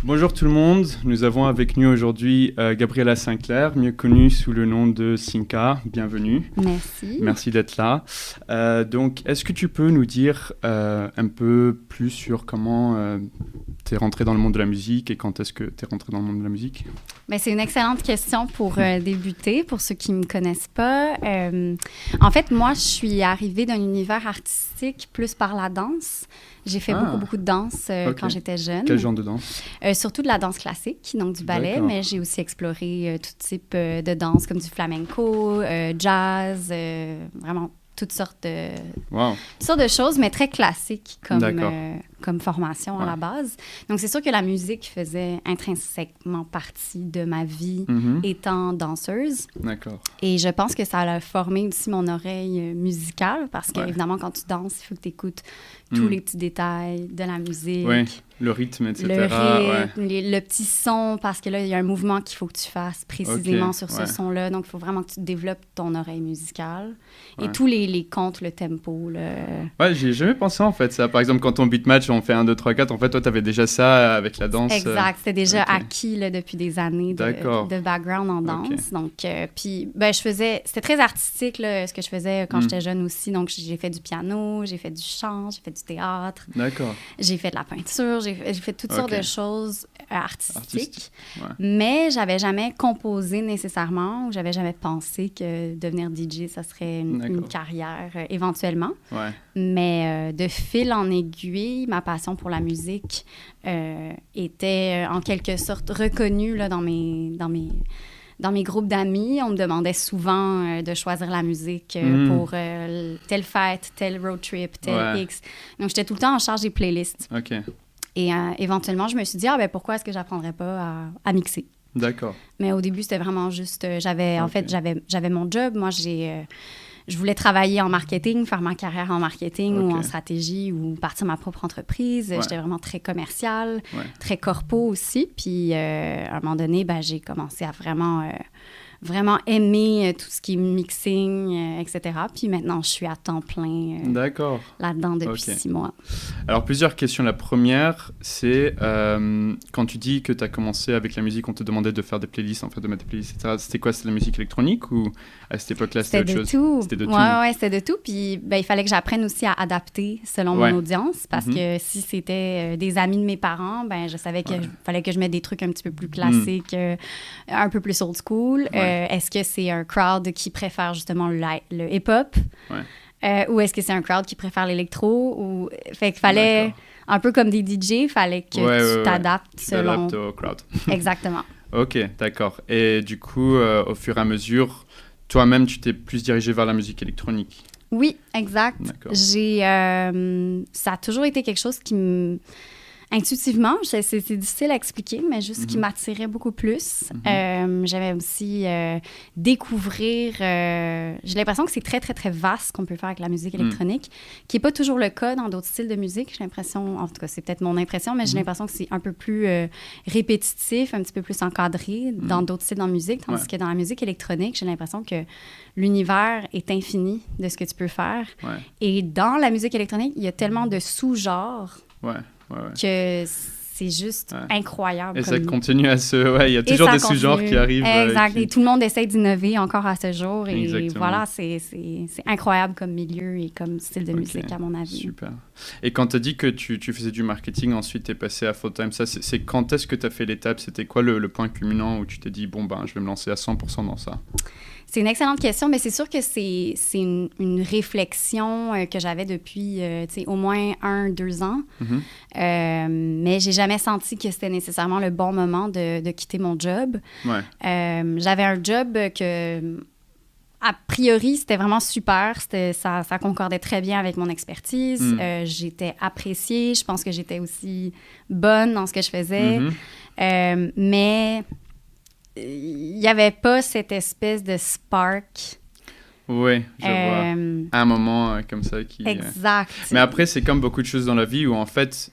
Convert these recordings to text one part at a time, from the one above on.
Bonjour tout le monde, nous avons avec nous aujourd'hui Gabriela Sinclair, mieux connue sous le nom de Cinca. Bienvenue. Merci. Merci d'être là. Donc, est-ce que tu peux nous dire un peu plus sur comment tu es rentrée dans le monde de la musique et quand est-ce que tu es rentrée dans le monde de la musique? Ben, c'est une excellente question pour débuter, pour ceux qui ne me connaissent pas. En fait, moi, je suis arrivée d'un univers artistique plus par la danse. J'ai fait beaucoup de danse quand j'étais jeune. Quel genre de danse? Surtout de la danse classique, donc du ballet, D'accord. mais j'ai aussi exploré tout type de danse, comme du flamenco, jazz, vraiment toutes sortes de choses, mais très classiques comme formation à la base. Donc, c'est sûr que la musique faisait intrinsèquement partie de ma vie étant danseuse. D'accord. Et je pense que ça a formé aussi mon oreille musicale parce qu'évidemment, quand tu danses, il faut que tu écoutes tous les petits détails de la musique. Oui, le rythme, etc. Le rythme, le petit son, parce que là, il y a un mouvement qu'il faut que tu fasses précisément sur ce son-là. Donc, il faut vraiment que tu développes ton oreille musicale. Et tous les comptes, le tempo. Ouais, j'y ai jamais pensé en fait. Ça. Par exemple, quand on beat match, on fait 1, 2, 3, 4. En fait, toi, tu avais déjà ça avec la danse. Exact. C'était déjà acquis là, depuis des années de background en danse. Donc, puis, c'était très artistique là, ce que je faisais quand j'étais jeune aussi. Donc, j'ai fait du piano, j'ai fait du chant, j'ai fait du théâtre. D'accord. J'ai fait de la peinture, j'ai fait toutes sortes de choses artistiques. Ouais. Mais j'avais jamais composé nécessairement ou j'avais jamais pensé que devenir DJ, ça serait une carrière éventuellement. Ouais. Mais de fil en aiguille, ma passion pour la musique était en quelque sorte reconnue là, dans mes groupes d'amis. On me demandait souvent de choisir la musique pour telle fête, tel road trip, tel X. Donc, j'étais tout le temps en charge des playlists. OK. Et éventuellement, je me suis dit, pourquoi est-ce que j'apprendrais pas à mixer? D'accord. Mais au début, c'était vraiment juste... En fait, j'avais mon job. Moi, je voulais travailler en marketing, faire ma carrière en marketing ou en stratégie ou partir ma propre entreprise. J'étais vraiment très commerciale, très corpo aussi. Puis, à un moment donné, j'ai commencé à vraiment aimer tout ce qui est mixing, etc. Puis maintenant, je suis à temps plein là-dedans depuis 6 mois. Alors, plusieurs questions. La première, c'est quand tu dis que tu as commencé avec la musique, on te demandait de faire des playlists, en fait, de mettre des playlists, etc. C'était quoi? C'était la musique électronique ou à cette époque-là, c'était autre chose? C'était de tout. Oui, c'était de tout. Puis il fallait que j'apprenne aussi à adapter selon mon audience parce que si c'était des amis de mes parents, je savais qu'il fallait que je mette des trucs un petit peu plus classiques, un peu plus old school. Est-ce que c'est un crowd qui préfère justement le hip-hop? Ou est-ce que c'est un crowd qui préfère l'électro? Fait qu'il fallait, un peu comme des DJ, il fallait que tu t'adaptes selon... Tu t'adaptes au crowd. Exactement. OK, d'accord. Et du coup, au fur et à mesure, toi-même, tu t'es plus dirigée vers la musique électronique? Oui, exact. D'accord. Ça a toujours été quelque chose qui me... Intuitivement, c'est difficile à expliquer, mais juste qui m'attirait beaucoup plus. J'aimais aussi découvrir... j'ai l'impression que c'est très, très, très vaste qu'on peut faire avec la musique électronique, qui n'est pas toujours le cas dans d'autres styles de musique. J'ai l'impression, en tout cas, c'est peut-être mon impression, mais j'ai l'impression que c'est un peu plus répétitif, un petit peu plus encadré dans d'autres styles de musique, tandis que dans la musique électronique, j'ai l'impression que l'univers est infini de ce que tu peux faire. Et dans la musique électronique, il y a tellement de sous-genres que c'est juste incroyable. Et ça continue à il y a toujours des sous-genres qui arrivent. Exact. Et tout le monde essaie d'innover encore à ce jour. Et voilà, c'est incroyable comme milieu et comme style de musique, à mon avis. Super. Et quand tu as dit que tu faisais du marketing, ensuite tu es passé à full-time, ça, c'est quand est-ce que tu as fait l'étape? C'était quoi le point culminant où tu t'es dit, je vais me lancer à 100% dans ça? C'est une excellente question, mais c'est sûr que c'est une réflexion que j'avais depuis au moins 1-2 ans. Mais j'ai jamais senti que c'était nécessairement le bon moment de quitter mon job. J'avais un job que, a priori, c'était vraiment super. Ça concordait très bien avec mon expertise. J'étais appréciée. Je pense que j'étais aussi bonne dans ce que je faisais. Mais... il n'y avait pas cette espèce de spark. Oui, je vois. Un moment comme ça qui... Exact. Mais après, c'est comme beaucoup de choses dans la vie où, en fait,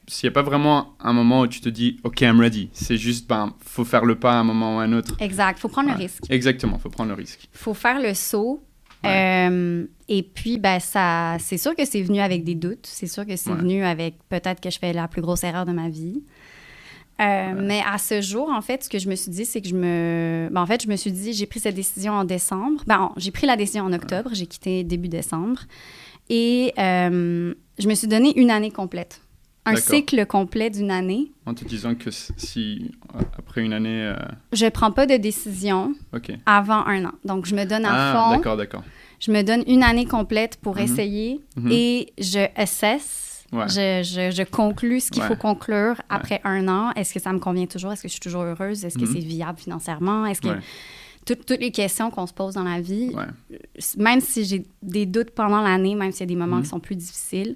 s'il n'y a pas vraiment un moment où tu te dis « OK, I'm ready », c'est juste, faut faire le pas à un moment ou à un autre. Exact, il faut prendre le risque. Exactement, il faut prendre le risque. Il faut faire le saut. Et puis, c'est sûr que c'est venu avec des doutes. C'est sûr que c'est venu avec peut-être que je fais la plus grosse erreur de ma vie. Mais à ce jour, en fait, ce que je me suis dit, c'est que je me suis dit, j'ai pris cette décision en décembre. J'ai pris la décision en octobre, j'ai quitté début décembre. Et je me suis donné une année complète. Un cycle complet d'une année. En te disant que si, après une année... Je ne prends pas de décision avant un an. Donc, je me donne à fond. D'accord. Je me donne une année complète pour essayer et je assesse. Ouais. Je conclus ce qu'il faut conclure après un an. Est-ce que ça me convient toujours? Est-ce que je suis toujours heureuse? Est-ce que c'est viable financièrement? Est-ce que... Toutes les questions qu'on se pose dans la vie, même si j'ai des doutes pendant l'année, même s'il y a des moments qui sont plus difficiles,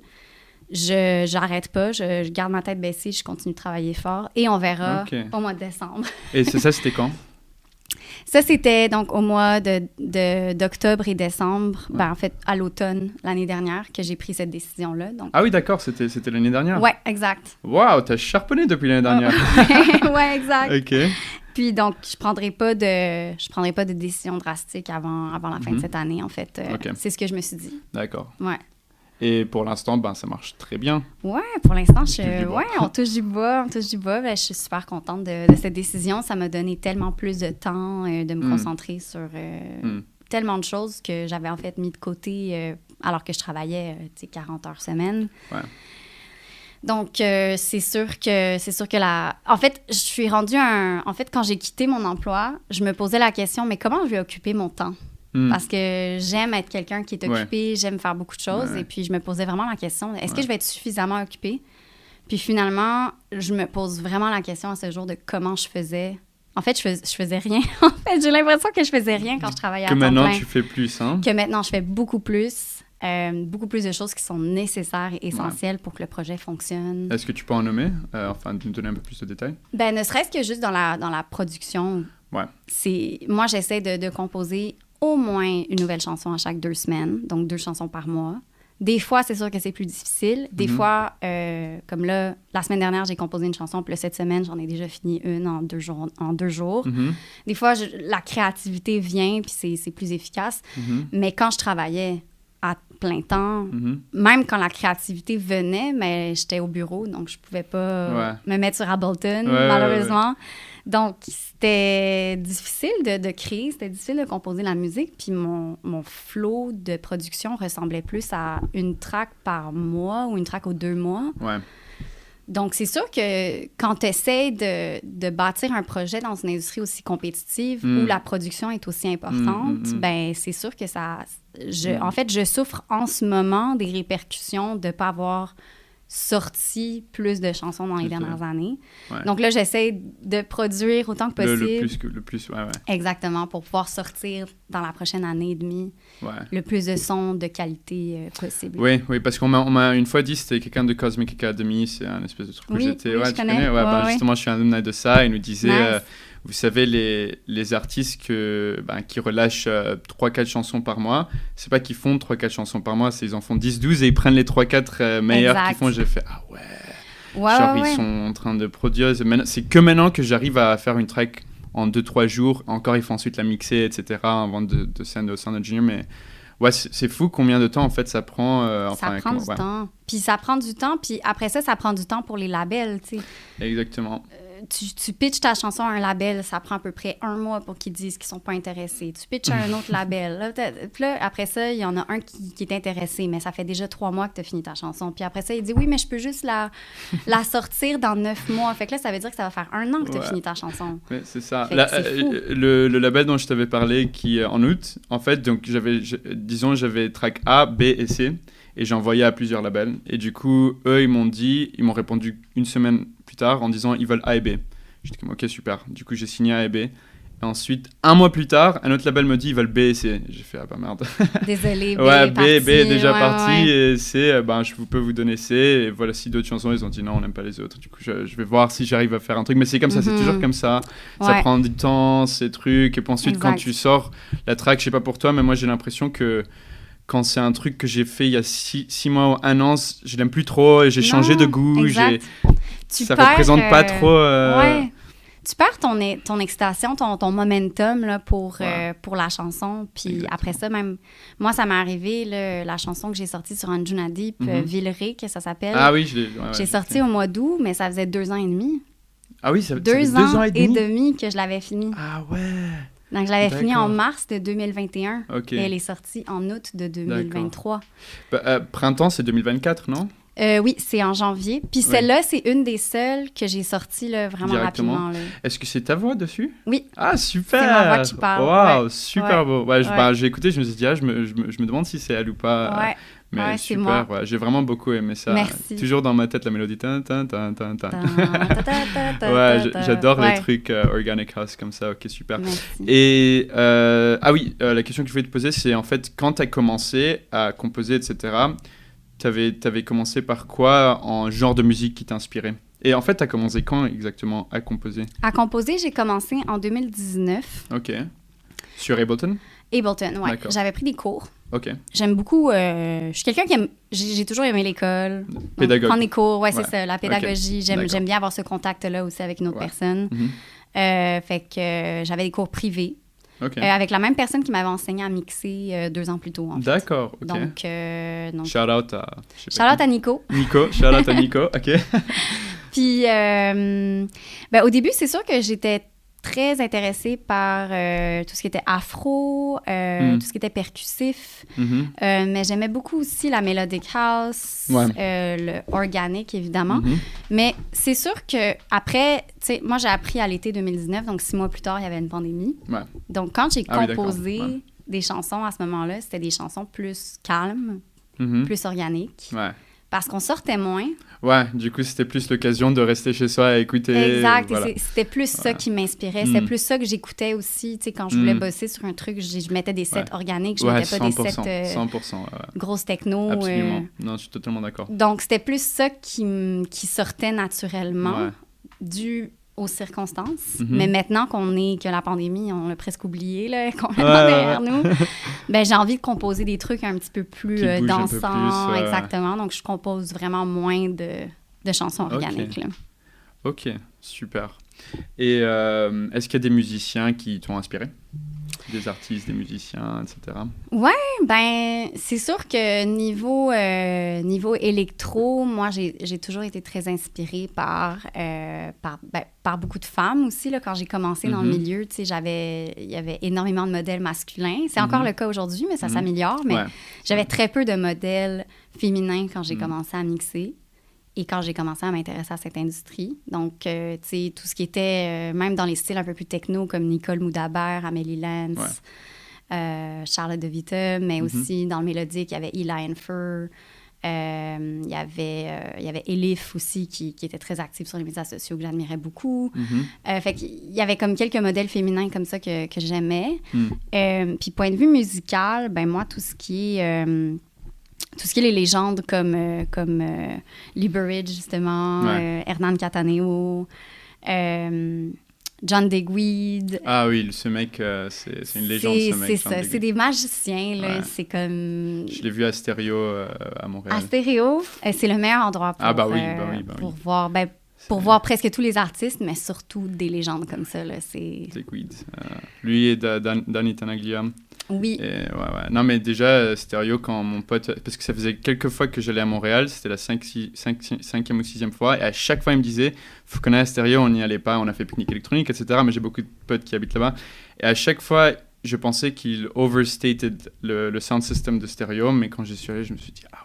je n'arrête pas, je garde ma tête baissée, je continue de travailler fort et on verra au mois de décembre. Et ça, c'était quand? Ça, c'était donc au mois d'octobre et décembre, en fait, à l'automne l'année dernière, que j'ai pris cette décision-là. Donc... Ah oui, d'accord, c'était l'année dernière? Oui, exact. Waouh, t'as charponné depuis l'année dernière. Oui, exact. OK. Puis donc, je prendrai pas de décision drastique avant la fin de cette année, en fait. C'est ce que je me suis dit. D'accord. Ouais. Et pour l'instant, ça marche très bien. Ouais, pour l'instant, on touche du bois. Je suis super contente de cette décision. Ça m'a donné tellement plus de temps de me concentrer sur tellement de choses que j'avais en fait mis de côté alors que je travaillais 40 heures semaine. Ouais. Donc, c'est sûr que En fait, je suis rendue En fait, quand j'ai quitté mon emploi, je me posais la question, mais comment je vais occuper mon temps? Parce que j'aime être quelqu'un qui est occupé, j'aime faire beaucoup de choses. Et puis, je me posais vraiment la question, est-ce que je vais être suffisamment occupée? Puis finalement, je me pose vraiment la question à ce jour de comment je faisais. En fait, je faisais rien. En fait, j'ai l'impression que je faisais rien quand je travaillais à temps plein. Que maintenant, tu fais plus, hein? Que maintenant, je fais beaucoup plus de choses qui sont nécessaires et essentielles pour que le projet fonctionne. Est-ce que tu peux en nommer? Enfin, nous donner un peu plus de détails? Ne serait-ce que juste dans la production. Ouais. Moi, j'essaie de composer au moins une nouvelle chanson à chaque 2 semaines, donc 2 chansons par mois. Des fois, c'est sûr que c'est plus difficile. Des fois, comme là, la semaine dernière, j'ai composé une chanson, puis là, cette semaine, j'en ai déjà fini une en 2 jours. Des fois, la créativité vient, puis c'est plus efficace. Mais quand je travaillais à plein temps, même quand la créativité venait, mais j'étais au bureau, donc je pouvais pas me mettre sur Ableton, malheureusement. Donc, c'était difficile de créer, c'était difficile de composer la musique, puis mon flow de production ressemblait plus à une track par mois ou une track aux 2 mois. Ouais. Donc, c'est sûr que quand tu essaies de bâtir un projet dans une industrie aussi compétitive où la production est aussi importante, c'est sûr que ça... En fait, je souffre en ce moment des répercussions de ne pas avoir sorti plus de chansons dans les dernières années. Ouais. Donc là, j'essaie de produire autant que possible. Le plus, ouais. Exactement, pour pouvoir sortir dans la prochaine année et demie le plus de sons de qualité possible. Oui, parce qu'on m'a une fois dit, c'était quelqu'un de Cosmic Academy, c'est un espèce de truc où j'étais... Oui, je connais. Justement, je suis un alumni de ça, il nous disait... Vous savez, les artistes qui relâchent 3-4 chansons par mois, c'est pas qu'ils font 3-4 chansons par mois, c'est ils en font 10-12 et ils prennent les 3-4 meilleurs qu'ils font. J'ai fait, ils sont en train de produire. C'est que maintenant que j'arrive à faire une track en 2-3 jours. Encore, il faut ensuite la mixer, etc. avant de send au sound engineer. Mais ouais, c'est fou combien de temps, en fait, ça prend. Ça prend du temps. Puis ça prend du temps. Puis après ça prend du temps pour les labels, tu sais. Exactement. Tu pitches ta chanson à un label, ça prend à peu près 1 mois pour qu'ils disent qu'ils sont pas intéressés. Tu pitches à un autre label. Puis là, après ça, il y en a un qui est intéressé, mais ça fait déjà 3 mois que tu as fini ta chanson. Puis après ça, il dit « Oui, mais je peux juste la sortir dans 9 mois. » Fait que là, ça veut dire que ça va faire 1 an que tu as fini ta chanson. Ouais, c'est ça. Le label dont je t'avais parlé, qui en août, en fait, donc j'avais track A, B et C. Et j'ai envoyé à plusieurs labels. Et du coup, eux, ils m'ont répondu 1 semaine plus tard en disant ils veulent A et B. J'étais comme, ok, super. Du coup, j'ai signé A et B. Et ensuite, 1 mois plus tard, un autre label me dit ils veulent B et C. J'ai fait, ah bah merde. Désolé, B est déjà parti. Et C, je peux vous donner C. Et voilà, si d'autres chansons, ils ont dit non, on n'aime pas les autres. Du coup, je vais voir si j'arrive à faire un truc. Mais c'est comme ça, c'est toujours comme ça. Ça prend du temps, ces trucs. Et puis ensuite, quand tu sors la track, je sais pas pour toi, mais moi, j'ai l'impression que quand c'est un truc que j'ai fait il y a 6 mois ou 1 an, je l'aime plus trop et j'ai changé de goût. Ça représente pas trop... Tu perds ton excitation, ton momentum là, pour la chanson. Puis après ça, même... Moi, ça m'est arrivé, la chanson que j'ai sortie sur Anjuna Deep, Villeray, que ça s'appelle. Ah oui, j'ai sorti au mois d'août, mais ça faisait 2 ans et demi. Ah oui, ça fait 2 2 ans ans et et demi? demi que je l'avais fini. Ah ouais. Donc, je l'avais fini en D'accord. mars de 2021 Ok. et elle est sortie en août de 2023. Printemps, c'est 2024, non? Oui, c'est en janvier. Puis Oui. celle-là, c'est une des seules que j'ai sorties là, vraiment Directement. rapidement. Là. Est-ce que c'est ta voix dessus? Oui, Ah, super! c'est ma voix qui parle. Waouh, Ouais. super Ouais. beau. Ouais, Ouais. j'ai écouté, je me suis dit, je me demande si c'est elle ou pas. Ouais. Mais Ouais, c'est super, moi. ouais, j'ai vraiment beaucoup aimé ça. Merci. Toujours dans ma tête, la mélodie. Tin, tin, tin, tin, tin. Ta, ta, ta, ta, Ouais, ta, ta. j'adore les Ouais. trucs Organic House comme ça. Ok, super. Merci. Et ah oui, la question que je voulais te poser, c'est en fait, quand tu as commencé à composer, etc., t'avais commencé par quoi en genre de musique qui t'inspirait? Et en fait, tu as commencé quand exactement à composer? À composer, j'ai commencé en 2019. Ok. Sur Ableton? Ableton, ouais. D'accord. J'avais pris des cours. Ok. J'aime beaucoup. Je suis quelqu'un qui aime. J'ai toujours aimé l'école. Donc, Pédagogue. prendre des cours, ouais, c'est Ouais. ça. La pédagogie. D'accord. J'aime bien avoir ce contact-là aussi avec une autre Ouais. personne. Mhm. Fait que j'avais des cours privés Ok. avec la même personne qui m'avait enseigné à mixer 2 ans plus tôt, en fait. D'accord, ok. Donc Shout out à... je sais pas Charlotte qui. à Nico. Nico, shout out à Nico, ok. Puis, au début, c'est sûr que j'étais très intéressée par tout ce qui était afro, tout ce qui était percussif. Mhm. Mais j'aimais beaucoup aussi la melodic house, Ouais. le organique, évidemment. Mhm. Mais c'est sûr que après, tu sais, moi, j'ai appris à l'été 2019, donc 6 mois plus tard, il y avait une pandémie. Ouais. Donc, quand j'ai Ah oui, d'accord. composé Ouais. des chansons à ce moment-là, c'était des chansons plus calmes, Mhm. plus organiques, Ouais. parce qu'on sortait moins. Ouais, du coup, c'était plus l'occasion de rester chez soi et écouter. Exact, Voilà. et c'était plus ça qui m'inspirait. Mm. C'était plus ça que j'écoutais aussi. Tu sais, quand je voulais Mm. bosser sur un truc, je mettais des sets Ouais. organiques, je Ouais, mettais pas des 100%, sets 100%, ouais. grosses techno. Absolument. Non, je suis totalement d'accord. Donc, c'était plus ça qui sortait naturellement, Ouais. dû aux circonstances. Mhm. Mais maintenant que la pandémie, on l'a presque oublié, là, complètement Ouais, derrière ouais. nous, ben, j'ai envie de composer des trucs un petit peu plus Qui bougent un peu dansants. plus, Exactement. Donc, je compose vraiment moins de chansons organiques. Là. Ok, super. Et est-ce qu'il y a des musiciens qui t'ont inspiré? Des artistes, des musiciens, etc. Ben, c'est sûr que niveau électro, moi, j'ai toujours été très inspirée par beaucoup de femmes aussi. Là, quand j'ai commencé dans le Mhm. milieu, tu sais, il y avait énormément de modèles masculins. C'est encore le cas aujourd'hui, mais ça Mhm. s'améliore. Mais Ouais. j'avais très peu de modèles féminins quand j'ai Mhm. commencé à mixer et quand j'ai commencé à m'intéresser à cette industrie. Donc, tu sais, tout ce qui était, même dans les styles un peu plus techno, comme Nicole Moudabert, Amélie Lance, Charlotte De Vita, mais Mhm. aussi dans le mélodique, il y avait Eli Fur. Il y avait Elif aussi qui était très active sur les médias sociaux que j'admirais beaucoup. Mhm. Fait qu'il y avait comme quelques modèles féminins comme ça que j'aimais. Mhm. Puis point de vue musical, ben moi, tout ce qui est les légendes comme Lee Burridge, justement, Ouais. Hernan Cataneo, John Digweed. Ah oui, ce mec, c'est une légende, ce mec. C'est John ça, Digweed. c'est des magiciens, là. Ouais. C'est comme... Je l'ai vu à Stéréo à Montréal. À Stéréo, c'est le meilleur endroit pour, Ah bah oui, pour voir... Ben, pour voir presque tous les artistes, mais surtout des légendes comme ça, là. C'est... Digweed. Lui et Danny Tanaglia. Oui. Et, ouais. Non, mais déjà, Stéréo, quand mon pote... Parce que ça faisait quelques fois que j'allais à Montréal, c'était la 5e ou 6e fois, et à chaque fois, il me disait, faut qu'on aille à Stéréo, on n'y allait pas, on a fait pique-nique électronique, etc. Mais j'ai beaucoup de potes qui habitent là-bas. Et à chaque fois, je pensais qu'il overstated le sound system de Stéréo, mais quand j'y suis allé, je me suis dit, ah ouais.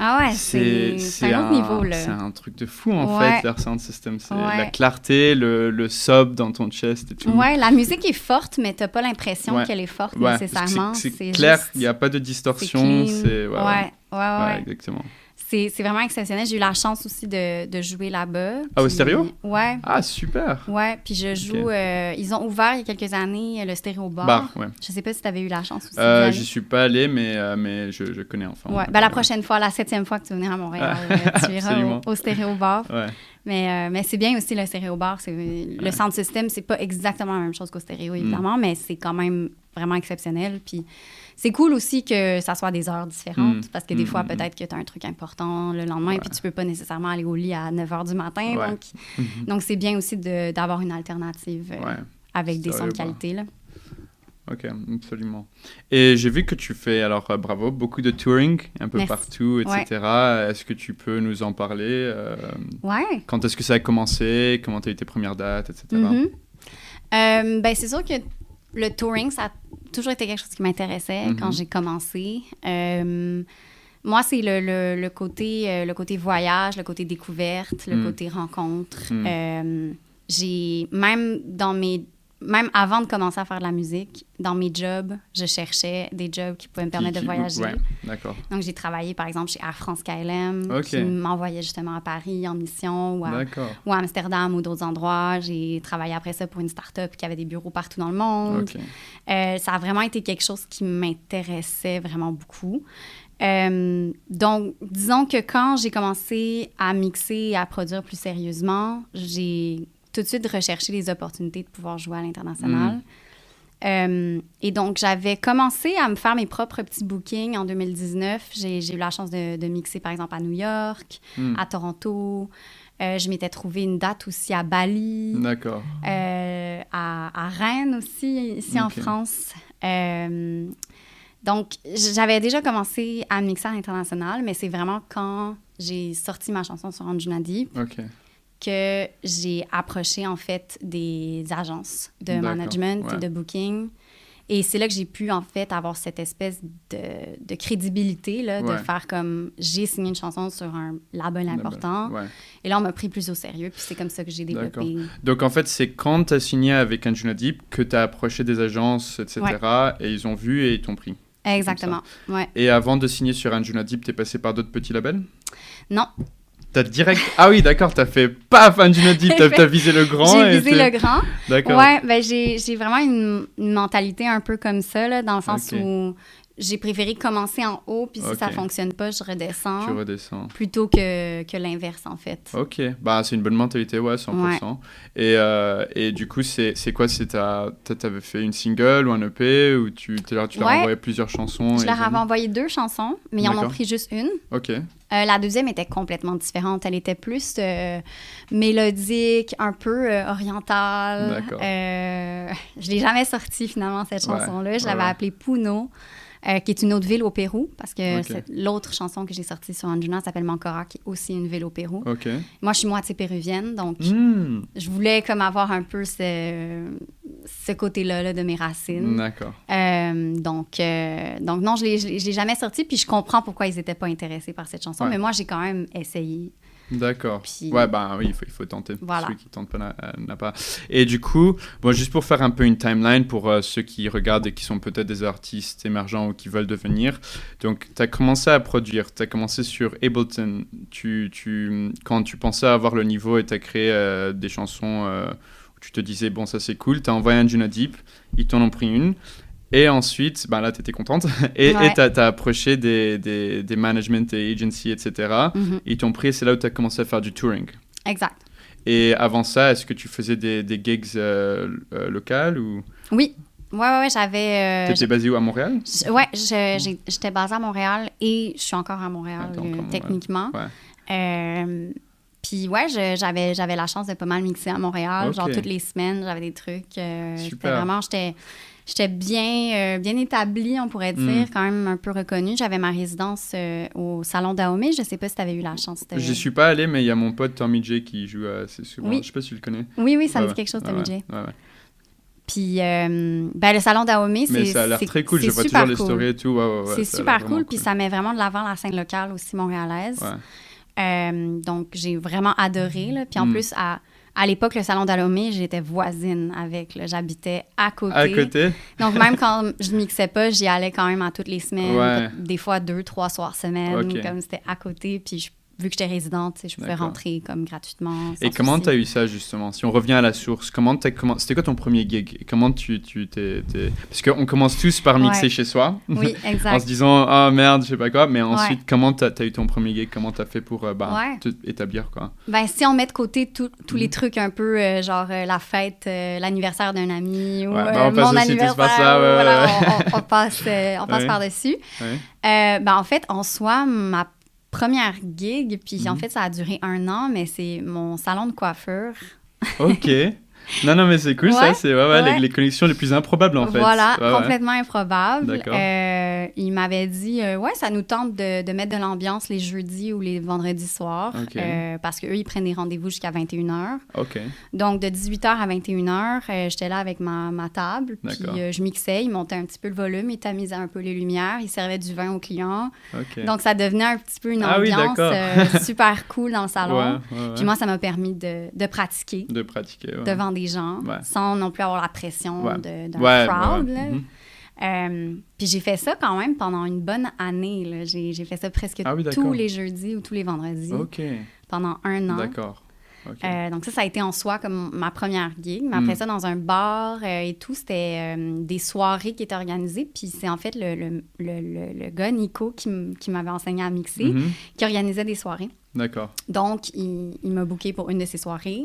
Ah ouais, c'est un autre niveau, là. C'est un truc de fou, en Ouais. fait, leur sound system. C'est Ouais. la clarté, le sub dans ton chest et tout. Ouais, la musique est forte, mais t'as pas l'impression Ouais. qu'elle est forte Ouais, nécessairement. c'est clair, juste- il n'y a pas de c'est distorsion. clean. C'est Ouais. exactement. C'est vraiment exceptionnel. J'ai eu la chance aussi de jouer là-bas. Ah, au puis- Stéréo? Ouais. Ah, super. Ouais, puis je joue... ils ont ouvert il y a quelques années le Stéréo Bar. Bar, ouais. Je sais pas si tu avais eu la chance aussi d'y aller. J'y suis pas allé, mais je connais enfin. Ouais, ben la prochaine fois, la 7e fois que tu vas venir à Montréal, tu iras Absolument. au Stéréo Bar. Ouais. Mais c'est bien aussi le Stéréo Bar. Le sound system, c'est pas exactement la même chose qu'au stéréo, évidemment, mais c'est quand même vraiment exceptionnel. Puis c'est cool aussi que ça soit des heures différentes, parce que des fois, peut-être que tu as un truc important le lendemain, puis tu peux pas nécessairement aller au lit à 9 h du matin. Ouais. Donc c'est bien aussi d'avoir une alternative avec des sons de Stéréo Bar. qualité. Là. Ok, absolument. Et j'ai vu que tu fais, alors bravo, beaucoup de touring, un peu partout, etc. Ouais. Est-ce que tu peux nous en parler Ouais. Quand est-ce que ça a commencé? Comment tu as eu tes premières dates, etc. Ben, c'est sûr que le touring, ça a toujours été quelque chose qui m'intéressait quand j'ai commencé. Moi, c'est le côté voyage, le côté découverte, le côté rencontre. J'ai, même avant de commencer à faire de la musique, dans mes jobs, je cherchais des jobs qui pouvaient me permettre de voyager. Ouais, d'accord. Donc, j'ai travaillé, par exemple, chez Air France KLM, qui m'envoyait justement à Paris en mission ou à Amsterdam ou d'autres endroits. J'ai travaillé après ça pour une start-up qui avait des bureaux partout dans le monde. Ça a vraiment été quelque chose qui m'intéressait vraiment beaucoup. Donc, disons que quand j'ai commencé à mixer et à produire plus sérieusement, j'ai tout de suite recherché les opportunités de pouvoir jouer à l'international. Et donc, j'avais commencé à me faire mes propres petits bookings en 2019. J'ai eu la chance de mixer, par exemple, à New York, à Toronto. Je m'étais trouvé une date aussi à Bali. D'accord. À Rennes aussi, ici en France. Donc, j'avais déjà commencé à mixer à l'international, mais c'est vraiment quand j'ai sorti ma chanson sur Anjuna Deep que j'ai approché, en fait, des agences de management et de booking. Et c'est là que j'ai pu, en fait, avoir cette espèce de crédibilité, là, de faire comme... J'ai signé une chanson sur un label important. Et là, on m'a pris plus au sérieux, puis c'est comme ça que j'ai développé. Donc, en fait, c'est quand tu as signé avec Anjuna Deep que tu as approché des agences, etc. Et ils ont vu et ils t'ont pris. Exactement, Et avant de signer sur Anjuna Deep, t'es passé par d'autres petits labels? Non. T'as direct... Ah oui, d'accord, t'as fait paf, Anjuna Deep, t'as visé le grand. J'ai visé le grand. D'accord. Ouais, ben j'ai vraiment une mentalité un peu comme ça, là, dans le sens où j'ai préféré commencer en haut, puis si ça fonctionne pas, je redescends. Tu redescends. Plutôt que l'inverse, en fait. Ok, bah c'est une bonne mentalité, 100%. Et du coup, c'est quoi? T'avais fait une single ou un EP, ou tu leur envoyé plusieurs chansons? Je leur avais envoyé 2 chansons, mais ils en ont pris juste une. Ok. La deuxième était complètement différente. Elle était plus mélodique, un peu orientale. D'accord. Je l'ai jamais sortie, finalement, cette chanson-là. Je l'avais appelée Puno. Qui est une autre ville au Pérou, parce que l'autre chanson que j'ai sortie sur Anjuna s'appelle Mancora, qui est aussi une ville au Pérou. Moi, je suis moitié péruvienne, donc je voulais comme avoir un peu ce côté-là là, de mes racines. D'accord. Donc non, je l'ai jamais sortie, puis je comprends pourquoi ils n'étaient pas intéressés par cette chanson, mais moi, j'ai quand même essayé. D'accord. Puis, oui, il faut tenter. Voilà. Celui qui tente pas n'a pas. Et du coup, juste pour faire un peu une timeline pour ceux qui regardent et qui sont peut-être des artistes émergents ou qui veulent devenir. Donc, tu as commencé à produire. Tu as commencé sur Ableton. Quand tu pensais avoir le niveau et tu as créé des chansons où tu te disais, bon, ça c'est cool, tu as envoyé Anjuna Deep, ils t'en ont pris une. Et ensuite, là, tu étais contente. Et tu as approché des management et agencies, etc. Ils t'ont pris et c'est là où tu as commencé à faire du touring. Exact. Et avant ça, est-ce que tu faisais des gigs locales ou... Oui. Ouais, j'avais... Tu étais basée où, à Montréal? J'étais basée à Montréal et je suis encore à Montréal, techniquement. Puis j'avais la chance de pas mal mixer à Montréal. Genre, toutes les semaines, j'avais des trucs. C'était vraiment... J'étais bien établie, on pourrait dire, quand même un peu reconnue. J'avais ma résidence au Salon Dahomey. Je ne sais pas si tu avais eu la chance de... Je ne suis pas allée, mais il y a mon pote Tommy J qui joue assez souvent. Je ne sais pas si tu le connais. Oui, ça me dit quelque chose, Tommy J. Puis, le Salon Dahomey, mais ça a l'air très cool. Je vois toujours les stories et tout. C'est super cool. Puis ça met vraiment de l'avant la scène locale aussi montréalaise. Donc, j'ai vraiment adoré. Là. Puis en plus, à l'époque, le Salon Dahomey, j'étais voisine avec. Là. J'habitais à côté. À côté? Donc, même quand je ne mixais pas, j'y allais quand même toutes les semaines. Des fois, 2-3 soirs semaine. Comme c'était à côté. Puis, vu que j'étais résidente, je pouvais rentrer comme gratuitement. Et comment tu as eu ça, justement? Si on revient à la source, c'était quoi ton premier gig? Comment tu t'es... Parce qu'on commence tous par mixer chez soi. Oui, exact. En se disant, ah merde, je sais pas quoi. Mais ensuite, comment tu as eu ton premier gig? Comment tu as fait pour t'établir, quoi? Si on met de côté tous les trucs un peu, genre la fête, l'anniversaire d'un ami ou mon anniversaire, on passe par-dessus. En fait, en soi, ma première gig, puis en fait, ça a duré 1 an, mais c'est mon salon de coiffure. OK. Non, mais c'est cool, ça. C'est les connexions les plus improbables, en fait. Voilà, complètement improbable. D'accord. Il m'avait dit, ça nous tente de mettre de l'ambiance les jeudis ou les vendredis soirs. Parce qu'eux, ils prennent des rendez-vous jusqu'à 21h. OK. Donc, de 18h à 21h, j'étais là avec ma table. Puis, je mixais. Ils montaient un petit peu le volume. Ils tamisaient un peu les lumières. Ils servaient du vin aux clients. Donc, ça devenait un petit peu une ambiance super cool dans le salon. Puis moi, ça m'a permis de pratiquer. Devant des gens, sans non plus avoir la pression d'un crowd. Puis j'ai fait ça quand même pendant une bonne année. Là. J'ai fait ça presque tous les jeudis ou tous les vendredis pendant 1 an. D'accord. Donc ça a été en soi comme ma première gig. Mais après ça, dans un bar et tout, c'était des soirées qui étaient organisées. Puis c'est en fait le gars, Nico, qui m'avait enseigné à mixer, qui organisait des soirées. D'accord. Donc, il m'a booké pour une de ces soirées.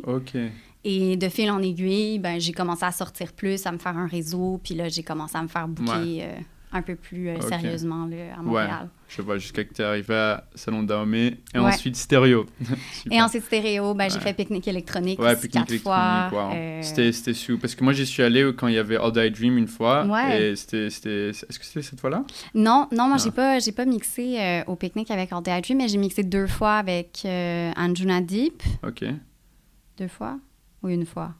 Et de fil en aiguille, j'ai commencé à sortir plus, à me faire un réseau. Puis là, j'ai commencé à me faire booker un peu plus sérieusement là, à Montréal. Je vois, jusqu'à que tu es arrivé à Salon Dahomey. Et ensuite, Stéréo. Et ensuite, Stéréo, j'ai fait Pique-Nique électronique 4 fois. C'était sous... Parce que moi, j'y suis allé quand il y avait All That I Dream une fois. Et c'était... Est-ce que c'était cette fois-là? Non, moi, j'ai pas mixé au Pique-Nique avec All That I Dream, mais j'ai mixé 2 fois avec Anjuna Deep. 2 fois? Ou une fois?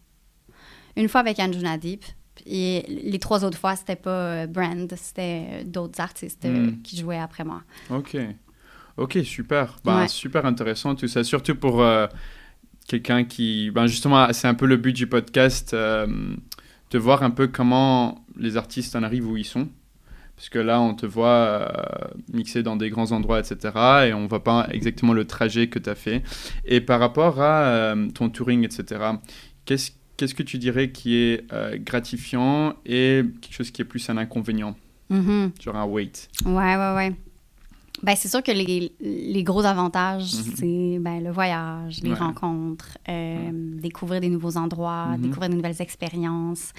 Une fois avec Anjuna Deep. Et les 3 autres fois, c'était pas Brand, c'était d'autres artistes qui jouaient après moi. OK, super. Super intéressant tout ça. Surtout pour quelqu'un qui... justement, c'est un peu le but du podcast, de voir un peu comment les artistes en arrivent où ils sont. Parce que là, on te voit mixer dans des grands endroits, etc. Et on ne voit pas exactement le trajet que tu as fait. Et par rapport à ton touring, etc., qu'est-ce que tu dirais qui est gratifiant et quelque chose qui est plus un inconvénient? Genre un wait. Ouais. C'est sûr que les gros avantages, c'est le voyage, les rencontres, découvrir des nouveaux endroits, découvrir de nouvelles expériences,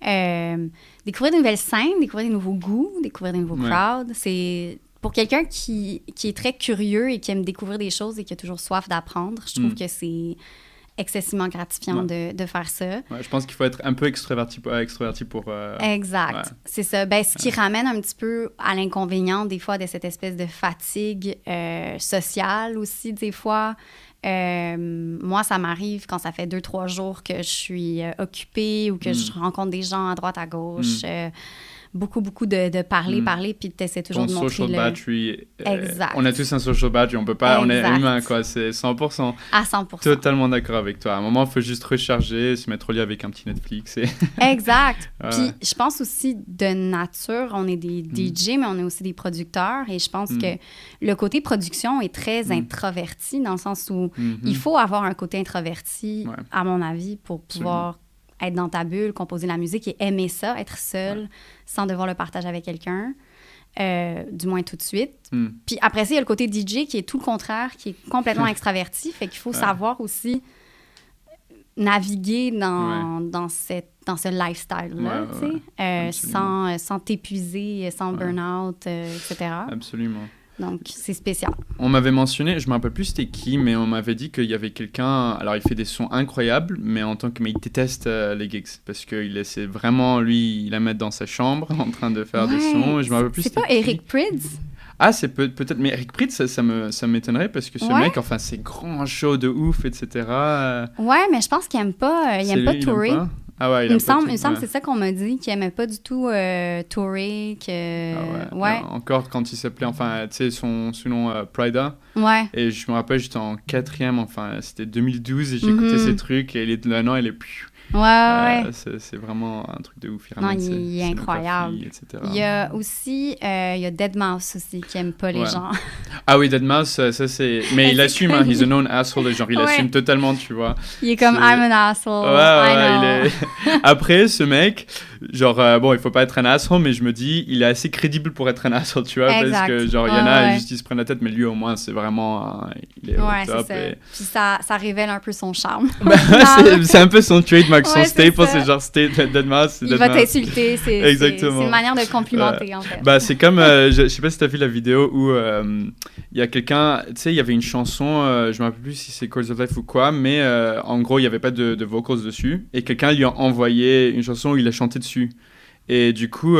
découvrir de nouvelles scènes, découvrir des nouveaux goûts, découvrir des nouveaux crowds. C'est... Pour quelqu'un qui est très curieux et qui aime découvrir des choses et qui a toujours soif d'apprendre, je trouve que c'est excessivement gratifiant de faire ça. Je pense qu'il faut être un peu extraverti pour... Exact. C'est ça. Ce qui ramène un petit peu à l'inconvénient, des fois, de cette espèce de fatigue sociale aussi, des fois. Moi, ça m'arrive quand ça fait 2-3 jours que je suis occupée ou que je rencontre des gens à droite, à gauche. Beaucoup de parler, puis tu essaies toujours de montrer social battery. Exact. On a tous un social battery, on peut pas, on est humain, quoi, c'est 100%. À 100%. Totalement d'accord avec toi. À un moment, il faut juste recharger, se mettre au lit avec un petit Netflix. Exact. Puis je pense aussi, de nature, on est des DJ, mais on est aussi des producteurs, et je pense que le côté production est très introverti, dans le sens où il faut avoir un côté introverti, à mon avis, pour pouvoir être dans ta bulle, composer la musique et aimer ça, être seul, sans devoir le partager avec quelqu'un, du moins tout de suite. Puis après ça, il y a le côté DJ qui est tout le contraire, qui est complètement extraverti, fait qu'il faut savoir aussi naviguer dans ce lifestyle-là, sans t'épuiser, sans burn-out, etc. Absolument. Donc, c'est spécial. On m'avait mentionné, je me rappelle plus c'était qui, mais on m'avait dit qu'il y avait quelqu'un... Alors, il fait des sons incroyables, mais il déteste les gigs. Parce qu'il essaie vraiment, lui, il aime être dans sa chambre, en train de faire des sons. Je me rappelle plus c'est pas Eric Prydz? Ah, c'est peut-être... Mais Eric Prydz, ça m'étonnerait, parce que ce mec, enfin, c'est grand show de ouf, etc. Ouais, mais je pense qu'il aime pas tourer. Ah ouais, il me semble que c'est ça qu'on m'a dit, qu'il aimait pas du tout tourer, Encore quand il s'appelait, enfin, tu sais, son nom Prida. Ouais. Et je me rappelle, j'étais en 4e, enfin, c'était 2012, et j'écoutais ces trucs, et maintenant, il est plus... Ouais. C'est vraiment un truc de ouf. Il est incroyable. Etc. Il y a aussi Deadmau5 aussi, qui aime pas les gens. Ah oui, Deadmau5, ça c'est... Mais il assume, he's a known asshole, genre il assume totalement, tu vois. Il est comme, I'm an asshole, I know. Après, ce mec, genre, il faut pas être un asshole, mais je me dis, il est assez crédible pour être un asshole, tu vois, parce que genre, il y en a, juste ils se prennent la tête, mais lui au moins, c'est vraiment... il est au top. C'est ça. Puis ça révèle un peu son charme. C'est un peu son trademark. avec son Ouais, staple, c'est c'est genre Deadmau5. Il va t'insulter, Exactement. c'est une manière de complimenter, en fait. Bah, c'est comme, je sais pas si t'as vu la vidéo où il y a quelqu'un, tu sais, il y avait une chanson, je me rappelle plus si c'est Chords of Life ou quoi, mais en gros, il y avait pas de vocals dessus, et quelqu'un lui a envoyé une chanson où il a chanté dessus. Et du coup,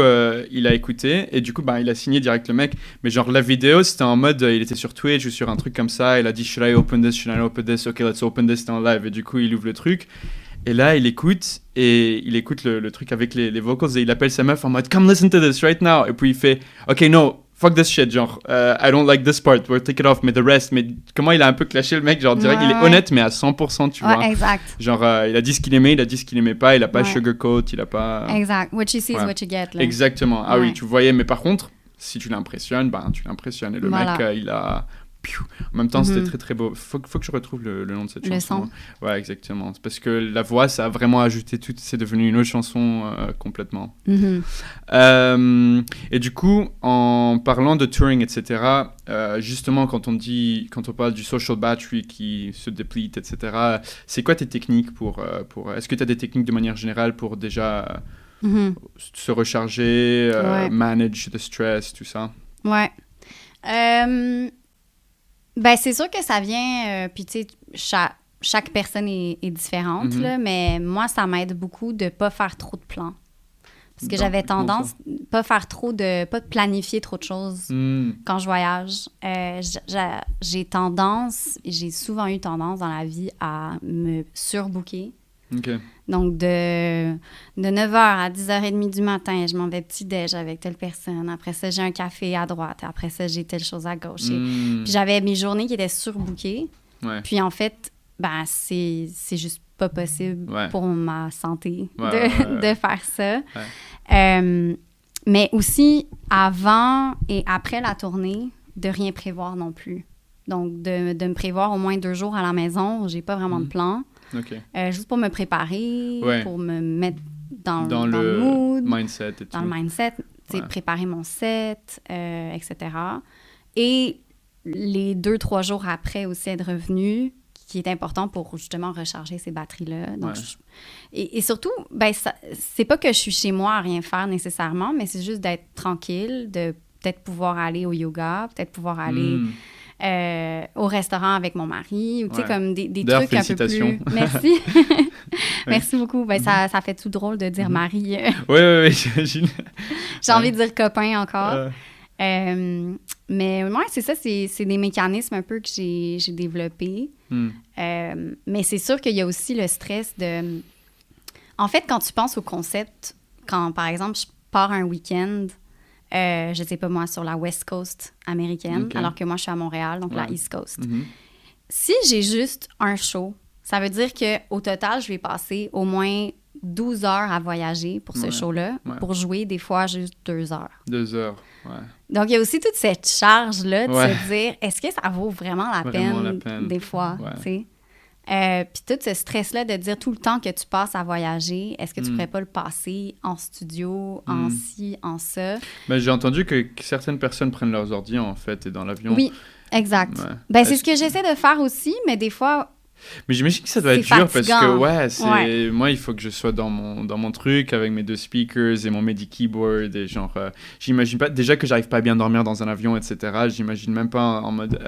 il a écouté, et du coup, bah, il a signé direct le mec. Mais genre, la vidéo, c'était en mode, il était sur Twitch ou sur un truc comme ça, il a dit, Should I open this? Should I open this? Ok, let's open this, c'était en live. Et du coup, il ouvre le truc, et là, il écoute le truc avec les vocals, et il appelle sa meuf en mode, Come listen to this right now. Et puis il fait, Ok, no, fuck this shit, genre, I don't like this part, we'll take it off, mais the rest. Mais comment il a un peu clashé le mec, genre, direct, il est honnête, mais à 100%, tu vois. Exact. Genre, il a dit ce qu'il aimait, il a dit ce qu'il aimait pas, il a pas sugarcoat, il a pas... Exact. What you see is what you get, là. Exactement. Ah oui, tu voyais, mais par contre, si tu l'impressionnes, ben, tu l'impressionnes. Et le mec, il a... En même temps, c'était très très beau. Faut que je retrouve le nom de cette chanson. Le son. Ouais, exactement. C'est parce que la voix, ça a vraiment ajouté tout. C'est devenu une autre chanson complètement. Et du coup, en parlant de touring, etc., justement, quand on parle du social battery qui se déplete, etc., c'est quoi tes techniques pour est-ce que tu as des techniques de manière générale pour déjà se recharger, manage the stress, tout ça? Ouais. Ben, c'est sûr que ça vient, puis tu sais, chaque personne est différente, là, mais moi, ça m'aide beaucoup de ne pas faire trop de plans. Parce que j'avais tendance pas de planifier trop de choses quand je voyage. J'ai souvent eu tendance dans la vie à me surbooker. Okay. Donc, de 9h à 10h30 du matin, je m'en vais petit-déj avec telle personne. Après ça, j'ai un café à droite. Après ça, j'ai telle chose à gauche. Puis j'avais mes journées qui étaient surbookées. Ouais. Puis en fait, ben, c'est juste pas possible pour ma santé de faire ça. Ouais. Mais aussi, avant et après la tournée, de rien prévoir non plus. Donc, de me prévoir au moins 2 jours à la maison où j'ai pas vraiment de plan. Okay. Juste pour me préparer, pour me mettre dans le mood, mindset et dans le mindset, préparer mon set, etc. Et les 2-3 jours après aussi être revenu, qui est important pour justement recharger ces batteries-là. Donc, et surtout, ben, c'est pas que je suis chez moi à rien faire nécessairement, mais c'est juste d'être tranquille, de peut-être pouvoir aller au yoga, peut-être pouvoir aller... au restaurant avec mon mari, tu sais, comme des trucs un peu plus... Merci. Merci beaucoup. Ben, ça fait tout drôle de dire mari. Oui, j'imagine. J'ai envie de dire copain encore. Mais moi, c'est ça, c'est des mécanismes un peu que j'ai développés. Mais c'est sûr qu'il y a aussi le stress de... En fait, quand tu penses au concept, quand, par exemple, je pars un week-end... je sais pas moi, sur la West Coast américaine, alors que moi, je suis à Montréal, donc la East Coast. Si j'ai juste un show, ça veut dire qu'au total, je vais passer au moins 12 heures à voyager pour ce show-là, pour jouer des fois juste 2 heures. 2 heures, Donc, il y a aussi toute cette charge-là de se dire, est-ce que ça vaut vraiment la peine des fois, tu sais? Puis tout ce stress-là de dire tout le temps que tu passes à voyager, est-ce que tu pourrais pas le passer en studio, en ci, en ça? Ben, j'ai entendu que certaines personnes prennent leurs ordi, en fait, et dans l'avion. Oui, exact. Ben, c'est ce que j'essaie de faire aussi, mais des fois... Mais j'imagine que ça doit être dur parce que, moi, il faut que je sois dans mon truc avec mes 2 speakers et mon MIDI keyboard et genre, j'imagine pas, déjà que j'arrive pas à bien dormir dans un avion, etc., j'imagine même pas en mode,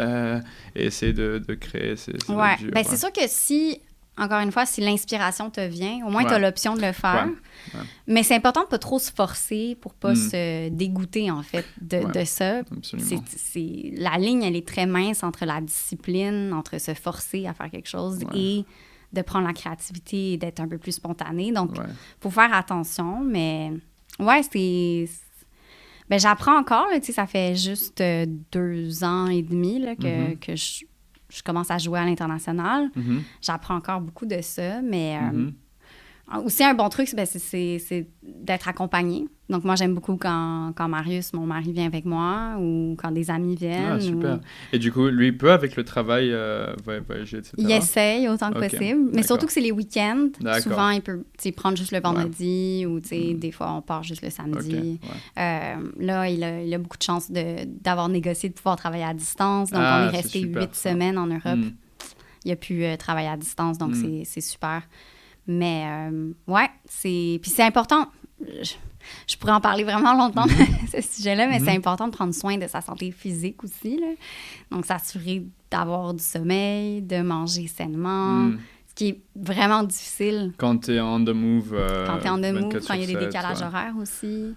et essayer de créer, c'est dur. Ben, c'est sûr que si, encore une fois, si l'inspiration te vient, au moins tu as l'option de le faire. Mais c'est important de pas trop se forcer pour pas se dégoûter, en fait, de ça. Absolument. La ligne, elle est très mince entre la discipline, entre se forcer à faire quelque chose et de prendre la créativité et d'être un peu plus spontané. Donc, faut faire attention, mais ben, j'apprends encore, là, tu sais, ça fait juste 2 ans et demi là, que je commence à jouer à l'international. J'apprends encore beaucoup de ça, mais aussi un bon truc, c'est d'être accompagné. Donc, moi, j'aime beaucoup quand Marius, mon mari, vient avec moi ou quand des amis viennent. Ah, super. Et du coup, lui, il peut, avec le travail, voyager, etc.? Il essaye autant que possible. Mais surtout que c'est les week-ends. Souvent, il peut prendre juste le vendredi ou des fois, on part juste le samedi. Là, il a beaucoup de chance d'avoir négocié de pouvoir travailler à distance. Donc, on est resté 8 semaines en Europe. Il a pu travailler à distance, donc c'est super. Mais, ouais, puis c'est important. Je pourrais en parler vraiment longtemps de ce sujet-là, mais c'est important de prendre soin de sa santé physique aussi, là. Donc, s'assurer d'avoir du sommeil, de manger sainement, ce qui est vraiment difficile. Quand tu es on the move. Quand tu es on the move, quand il y a des décalages horaires aussi.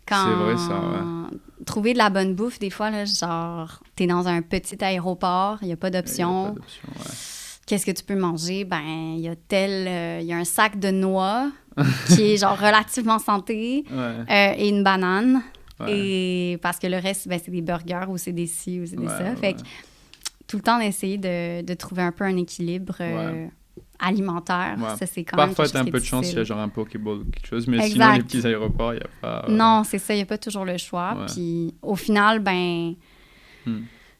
C'est vrai, ça, ouais. Trouver de la bonne bouffe, des fois, là, genre, t'es dans un petit aéroport, il n'y a pas d'option. Qu'est-ce que tu peux manger? Ben, il y a un sac de noix qui est, genre, relativement santé et une banane. Et parce que le reste, ben, c'est des burgers ou c'est des ci ou c'est des ça. Fait que tout le temps, d'essayer de trouver un peu un équilibre alimentaire. Ça, c'est quand même parfois, tu as un peu de chance s'il y a genre un Pokéball ou quelque chose, mais sinon, les petits aéroports, il n'y a pas... Non, c'est ça, il n'y a pas toujours le choix. Puis au final, ben...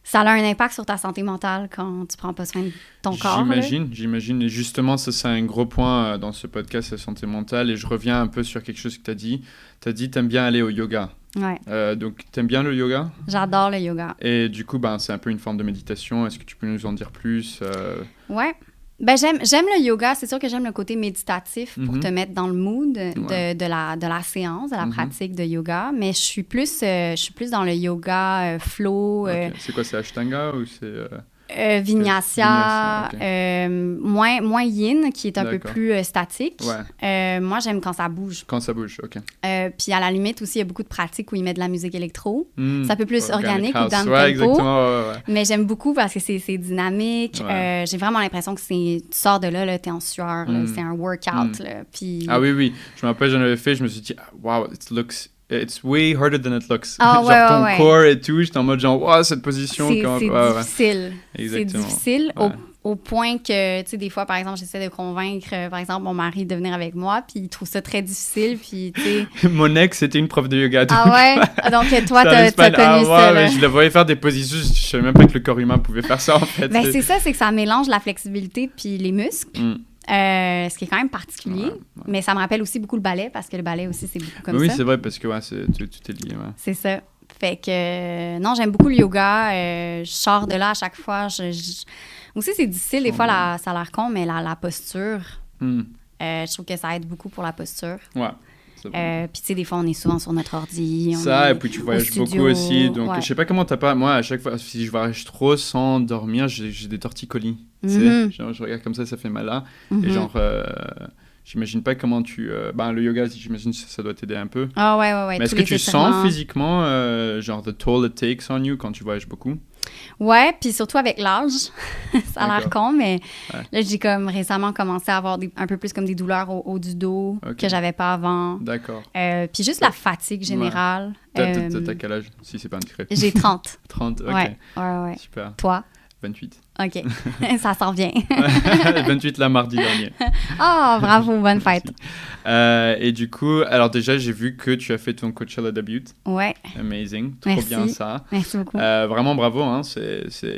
Ça a un impact sur ta santé mentale quand tu prends pas soin de ton corps. J'imagine. Et justement, ça, c'est un gros point dans ce podcast, la santé mentale. Et je reviens un peu sur quelque chose que tu as dit. Tu as dit que tu aimes bien aller au yoga. Ouais. Donc, tu aimes bien le yoga? J'adore le yoga. Et du coup, ben, c'est un peu une forme de méditation. Est-ce que tu peux nous en dire plus? Ouais. Ben, j'aime le yoga. C'est sûr que j'aime le côté méditatif pour te mettre dans le mood de la séance, de la pratique de yoga. Mais je suis plus dans le yoga flow. C'est quoi, c'est Ashtanga ou c'est... Vinyasa, okay. moins yin, qui est un peu plus statique. Moi, j'aime quand ça bouge. Quand ça bouge, OK. Puis à la limite aussi, il y a beaucoup de pratiques où ils mettent de la musique électro. C'est un peu plus organique ou dans le tempo. Exactement, mais j'aime beaucoup parce que c'est dynamique. J'ai vraiment l'impression que tu sors de là t'es en sueur. Là, c'est un workout. Là, puis... Ah oui. Je me rappelle, j'en avais fait, je me suis dit, wow, it looks... It's way harder than it looks. Oh, genre ton corps et tout, j'étais en mode genre, wow, cette position. C'est difficile. Exactement. C'est difficile au point que, tu sais, des fois, par exemple, j'essaie de convaincre, par exemple, mon mari de venir avec moi, puis il trouve ça très difficile, puis tu sais... Mon ex, c'était une prof de yoga. Donc... Ah ouais? Donc toi, t'as connu ça, là. Je le voyais faire des positions, je savais même pas que le corps humain pouvait faire ça, en fait. Ben, c'est ça, c'est que ça mélange la flexibilité puis les muscles. Ce qui est quand même particulier, mais ça me rappelle aussi beaucoup le ballet, parce que le ballet aussi, c'est beaucoup comme ça. Oui, c'est vrai, parce que tout est lié. C'est ça. Fait que, non, j'aime beaucoup le yoga. Je sors de là à chaque fois. Aussi, c'est difficile, des fois, ça a l'air con, mais la posture, je trouve que ça aide beaucoup pour la posture. Ouais. Puis, tu sais, des fois, on est souvent sur notre ordi. Et puis tu voyages beaucoup aussi. Donc, je sais pas comment t'as pas... Moi, à chaque fois, si je voyage trop sans dormir, j'ai des torticolis. Tu sais, genre, je regarde comme ça fait mal là. Et genre, j'imagine pas comment tu... le yoga, j'imagine que ça doit t'aider un peu. Ah ouais. Mais est-ce que tu sens physiquement, genre, the toll it takes on you quand tu voyages beaucoup? Ouais, puis surtout avec l'âge. Ça a l'air con, mais là, j'ai comme récemment commencé à avoir un peu plus comme des douleurs au haut du dos que j'avais pas avant. D'accord. Puis juste la fatigue générale. T'as quel âge, si c'est pas indiscret? J'ai 30. 30, ok. Ouais. Super. Toi? 28. OK. Ça s'en vient. 28 là, mardi dernier. Oh, bravo, bonne fête. Et du coup, alors déjà, j'ai vu que tu as fait ton Coachella debut. Ouais. Amazing. Trop bien ça. Merci beaucoup. Vraiment bravo. Hein.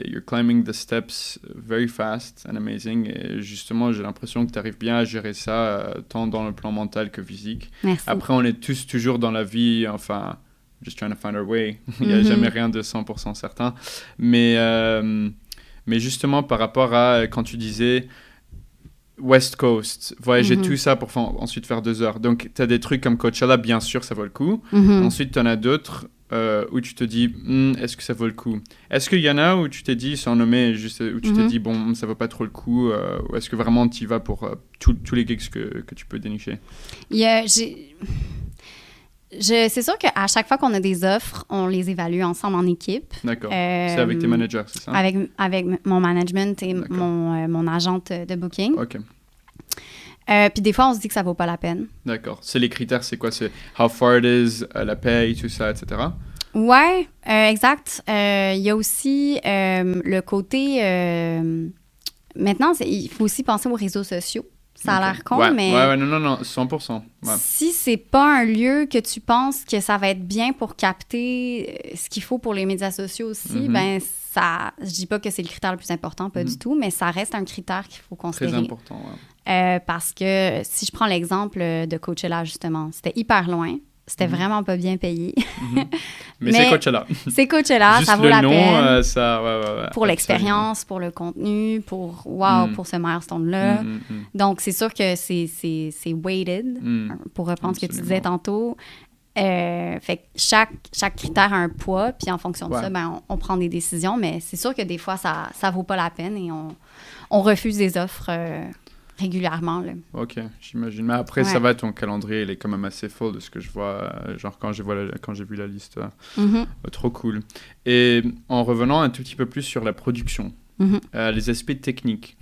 You're climbing the steps very fast and amazing. Et justement, j'ai l'impression que tu arrives bien à gérer ça, tant dans le plan mental que physique. Merci. Après, on est tous toujours dans la vie, enfin, just trying to find our way. Il n'y a jamais rien de 100% certain. Mais justement, par rapport à quand tu disais West Coast, voyager tout ça pour ensuite faire 2 heures. Donc, tu as des trucs comme Coachella, bien sûr, ça vaut le coup. Ensuite, tu en as d'autres où tu te dis, est-ce que ça vaut le coup? Est-ce qu'il y en a où tu t'es dit, sans nommer, juste où tu t'es dit, bon, ça vaut pas trop le coup? Ou est-ce que vraiment tu y vas pour tous les gigs que tu peux dénicher? C'est sûr qu'à chaque fois qu'on a des offres, on les évalue ensemble en équipe. D'accord. C'est avec tes managers, c'est ça? Avec mon management et mon agente de booking. OK. Puis des fois, on se dit que ça vaut pas la peine. D'accord. C'est les critères, c'est quoi? C'est how far it is, la paye, tout ça, etc.? Ouais, exact. Il y a aussi le côté... maintenant, il faut aussi penser aux réseaux sociaux. Ça a l'air con, mais... Ouais, non, 100%. Ouais. Si c'est pas un lieu que tu penses que ça va être bien pour capter ce qu'il faut pour les médias sociaux aussi, ben ça... Je dis pas que c'est le critère le plus important, pas du tout, mais ça reste un critère qu'il faut considérer. Très important, ouais. Parce que si je prends l'exemple de Coachella, justement, c'était hyper loin. C'était vraiment pas bien payé. Mais c'est Coachella. C'est Coachella, juste ça vaut le la nom, peine. ça, pour l'expérience, pour le contenu, pour ce milestone-là. Donc, c'est sûr que c'est weighted, pour reprendre ce que tu disais tantôt. Fait que chaque critère a un poids, puis en fonction de ça, ben, on prend des décisions. Mais c'est sûr que des fois, ça vaut pas la peine et on refuse des offres régulièrement. Là. OK, j'imagine. Mais après, ça va, ton calendrier, il est quand même assez full de ce que je vois, genre quand j'ai vu la liste. Trop cool. Et en revenant un tout petit peu plus sur la production, les aspects techniques,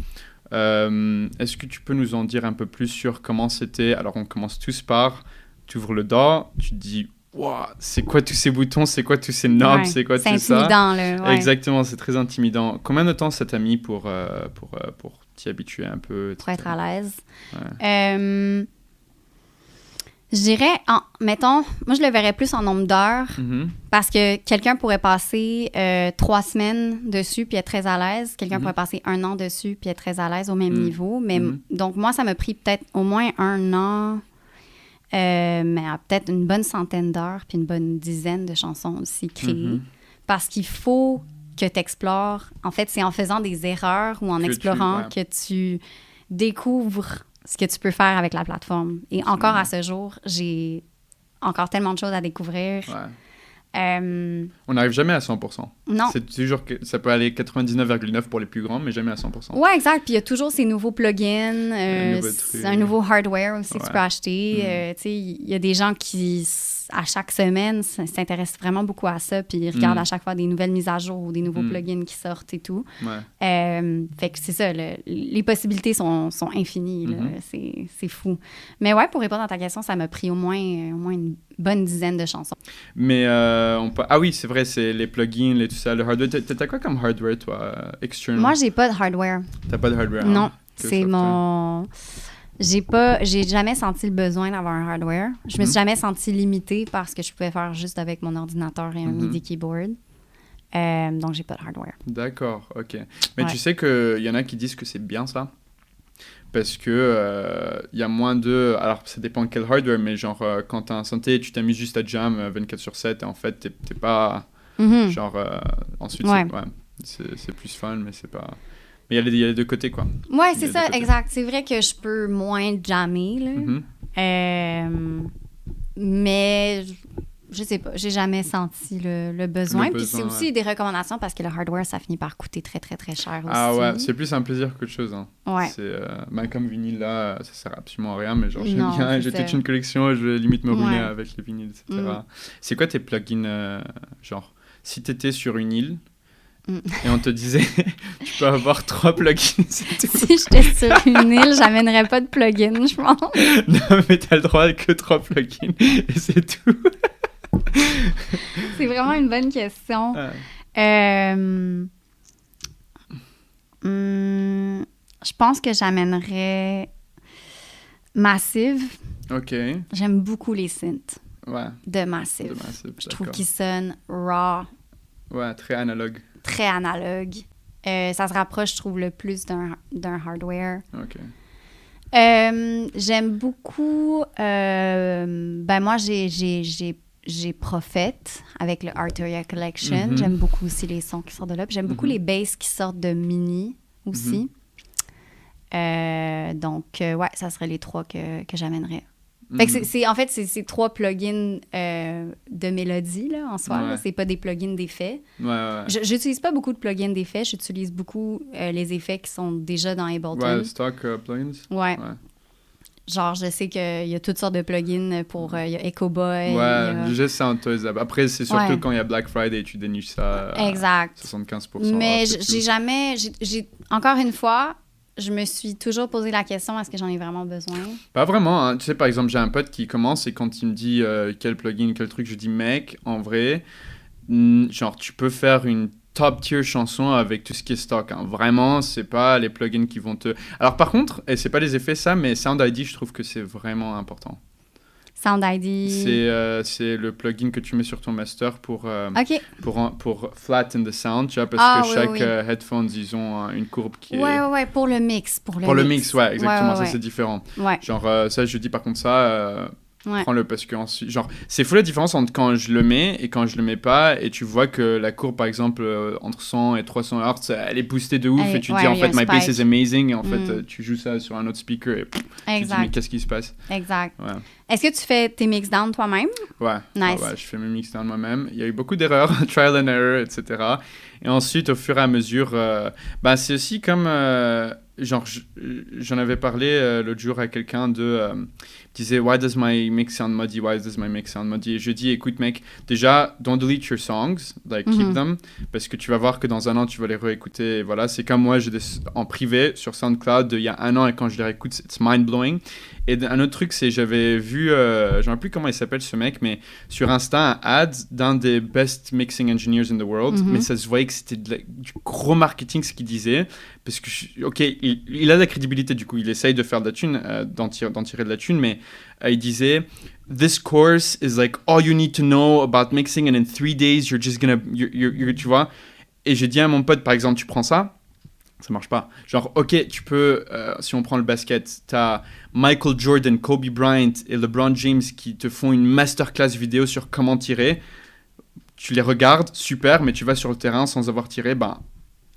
est-ce que tu peux nous en dire un peu plus sur comment c'était? Alors, on commence tous par, tu ouvres le DAW, tu te dis, wow, c'est quoi tous ces boutons, c'est quoi tous ces knobs, c'est quoi tout ça? C'est intimidant, là. Ouais. Exactement, c'est très intimidant. Combien de temps ça t'a mis pour t'y habituer un peu? Pour être à l'aise. Je dirais, mettons, moi je le verrais plus en nombre d'heures parce que quelqu'un pourrait passer 3 semaines dessus puis être très à l'aise. Quelqu'un pourrait passer 1 an dessus puis être très à l'aise au même niveau. Mais donc moi, ça m'a pris peut-être au moins 1 an, mais peut-être une bonne centaine d'heures puis une bonne dizaine de chansons aussi créées. Parce qu'il faut que tu explores. En fait, c'est en faisant des erreurs ou en explorant que tu découvres ce que tu peux faire avec la plateforme. Et encore à ce jour, j'ai encore tellement de choses à découvrir. On n'arrive jamais à 100%. Non. C'est toujours ça peut aller 99,9 pour les plus grands, mais jamais à 100%. Ouais, exact. Puis il y a toujours ces nouveaux plugins, un nouveau hardware aussi que tu peux acheter. Tu sais, il y a des gens qui, à chaque semaine, s'intéressent vraiment beaucoup à ça, puis ils regardent à chaque fois des nouvelles mises à jour ou des nouveaux plugins qui sortent et tout. Fait que c'est ça, les possibilités sont infinies. Là. C'est fou. Mais ouais, pour répondre à ta question, ça m'a pris au moins une bonne dizaine de chansons. Mais ah oui, c'est vrai, c'est les plugins et tout ça, le hardware. T'as quoi comme hardware, toi, external? Moi, j'ai pas de hardware. T'as pas de hardware? Non, hein? c'est mon... J'ai jamais senti le besoin d'avoir un hardware. Je me suis jamais sentie limitée parce que je pouvais faire juste avec mon ordinateur et un MIDI keyboard. Donc, j'ai pas de hardware. D'accord, OK. Mais tu sais qu'il y en a qui disent que c'est bien ça? Parce que y a moins de... Alors, ça dépend quel hardware, mais genre, quand t'as un synthé, tu t'amuses juste à jam 24/7, et en fait, t'es pas... Genre, ensuite, c'est plus fun, mais c'est pas... Mais il y a les deux côtés, quoi. Ouais, c'est ça, exact. C'est vrai que je peux moins jammer, là. Mais... Je sais pas, j'ai jamais senti le besoin. Puis c'est aussi des recommandations parce que le hardware, ça finit par coûter très, très, très cher aussi. Ah ouais, c'est plus un plaisir qu'autre chose. Hein. Ouais. C'est, comme vinyle, là, ça sert absolument à rien, mais genre, j'aime bien, j'ai toute une collection, je vais limite me rouler avec les vinyles, etc. C'est quoi tes plugins, genre, si t'étais sur une île, et on te disait, tu peux avoir 3 plugins, c'est tout. Si j'étais sur une île, j'amènerais pas de plugins, je pense. Non, mais t'as le droit que 3 plugins, et c'est tout. C'est vraiment une bonne question. Je pense que j'amènerais Massive. OK. J'aime beaucoup les synths de Massive. Je trouve qu'ils sonnent raw. Ouais, très analogue. Très analogue. Ça se rapproche, je trouve, le plus d'un hardware. OK. J'aime beaucoup... moi, j'ai Prophet avec le Arturia Collection. J'aime beaucoup aussi les sons qui sortent de là. Puis j'aime beaucoup les basses qui sortent de Mini aussi. Donc, ça serait les 3 que j'amènerais. Fait que en fait, c'est 3 plugins de mélodie, là, en soi. Là. C'est pas des plugins d'effets. J'utilise pas beaucoup de plugins d'effets. J'utilise beaucoup les effets qui sont déjà dans Ableton. Ouais, stock plugins. Ouais. Genre, je sais qu'il y a toutes sortes de plugins pour... Il y a Echo Boy. Juste Soundtoys. Après, c'est surtout quand il y a Black Friday, tu déniches ça à 75%. Mais j'ai jamais... Encore une fois, je me suis toujours posé la question, est-ce que j'en ai vraiment besoin? Pas vraiment. Hein. Tu sais, par exemple, j'ai un pote qui commence et quand il me dit quel plugin, quel truc, je dis, mec, en vrai, genre, tu peux faire une top-tier chanson avec tout ce qui est stock. Hein. Vraiment, c'est pas les plugins qui vont te... Alors, par contre, et c'est pas les effets, ça, mais Sound ID, je trouve que c'est vraiment important. Sound ID. C'est le plugin que tu mets sur ton master pour flatten the sound, tu vois, parce que chaque headphones, ils ont une courbe qui est... Ouais, pour le mix. Pour le mix, ouais, exactement, ça c'est différent. Ouais. Genre, ça, je dis par contre ça... prends-le parce que ensuite, genre, c'est fou la différence entre quand je le mets et quand je le mets pas, et tu vois que la courbe, par exemple, entre 100 et 300 Hz, elle est boostée de ouf, et tu dis, en fait, my bass is amazing, et en fait, tu joues ça sur un autre speaker, et tu dis, mais qu'est-ce qui se passe? Exact. Ouais. Est-ce que tu fais tes mix-down toi-même? Ouais. Nice. Ouais, je fais mes mix-down moi-même. Il y a eu beaucoup d'erreurs, trial and error, etc. Et ensuite, au fur et à mesure, c'est aussi comme... genre, j'en avais parlé l'autre jour à quelqu'un qui disait « Why does my mix sound muddy? Why does my mix sound muddy? » Et je dis « Écoute, mec, déjà, don't delete your songs, like, keep them, parce que tu vas voir que dans un an, tu vas les réécouter. » Et voilà, c'est comme moi, en privé, sur SoundCloud, il y a un an, et quand je les réécoute, it's mind-blowing. Et un autre truc, c'est j'avais vu, je ne sais plus comment il s'appelle ce mec, mais sur Insta, un ad d'un des best mixing engineers in the world, mais ça se voyait que c'était du gros marketing ce qu'il disait, parce que, ok, il a de la crédibilité, du coup, il essaye de faire de la thune, d'en tirer de la thune, mais il disait « This course is like all you need to know about mixing, and in 3 days, you're just gonna... tu vois. Et j'ai dit à mon pote, par exemple, tu prends ça, ça marche pas. Genre, ok, tu peux, si on prend le basket, t'as Michael Jordan, Kobe Bryant et LeBron James qui te font une masterclass vidéo sur comment tirer. Tu les regardes, super, mais tu vas sur le terrain sans avoir tiré,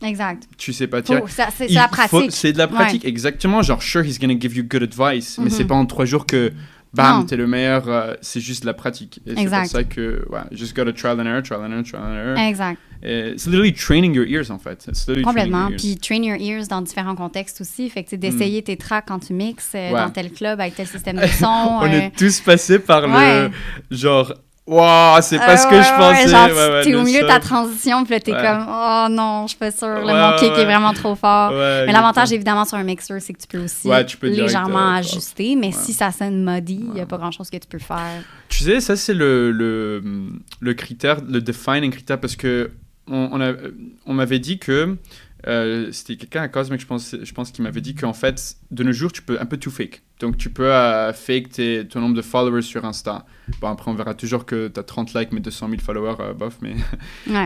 exact. Tu sais pas tirer. C'est de la pratique. C'est de la pratique, exactement. Genre, sure, he's gonna give you good advice, mais c'est pas en 3 jours que, bam, t'es le meilleur. C'est juste de la pratique. Et c'est pour ça que, just gotta trial and error, trial and error, trial and error. Exact. It's literally training your ears, en fait. Complètement. Puis train your ears dans différents contextes aussi. Fait que d'essayer tes tracks quand tu mixes dans tel club avec tel système de son. On est tous passés par le genre... Wow, c'est pas ce que je pensais. Genre, t'es au milieu de ta transition, puis là, t'es comme, oh non, je suis pas sûre, mon kick est vraiment trop fort. Mais l'avantage, évidemment, sur un mixer, c'est que tu peux aussi légèrement ajuster, mais si ça sonne muddy, il n'y a pas grand-chose que tu peux faire. Tu sais, ça, c'est le critère, le defining critère, parce que on m'avait dit que c'était quelqu'un à Cosmic, je pense qu'il m'avait dit qu'en fait, de nos jours, tu peux un peu tout fake. Donc, tu peux fake ton nombre de followers sur Insta. Bon, après, on verra toujours que tu as 30 likes, mais 200 000 followers, bof. Mais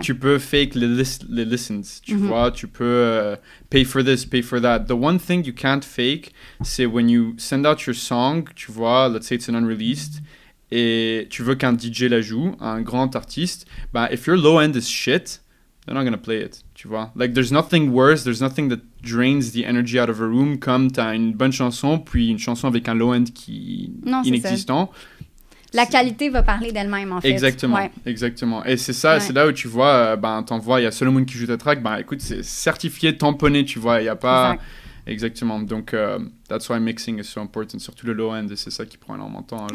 tu peux fake les listens, tu vois. Tu peux pay for this, pay for that. The one thing you can't fake, c'est when you send out your song, tu vois, let's say it's an unreleased, et tu veux qu'un DJ la joue, un grand artiste, if your low end is shit, they're not gonna play it, tu vois. Like, there's nothing worse, there's nothing that drains the energy out of a room comme t'as une bonne chanson, puis une chanson avec un low-end qui est inexistant. La qualité va parler d'elle-même, en fait. Exactement, exactement. Et c'est ça, c'est là où tu vois, t'envoies, il y a Solomon qui joue ta track, écoute, c'est certifié, tamponné, tu vois, il n'y a pas... Exactement. Donc, that's why mixing is so important, surtout le low-end, et c'est ça qui prend énormément de temps.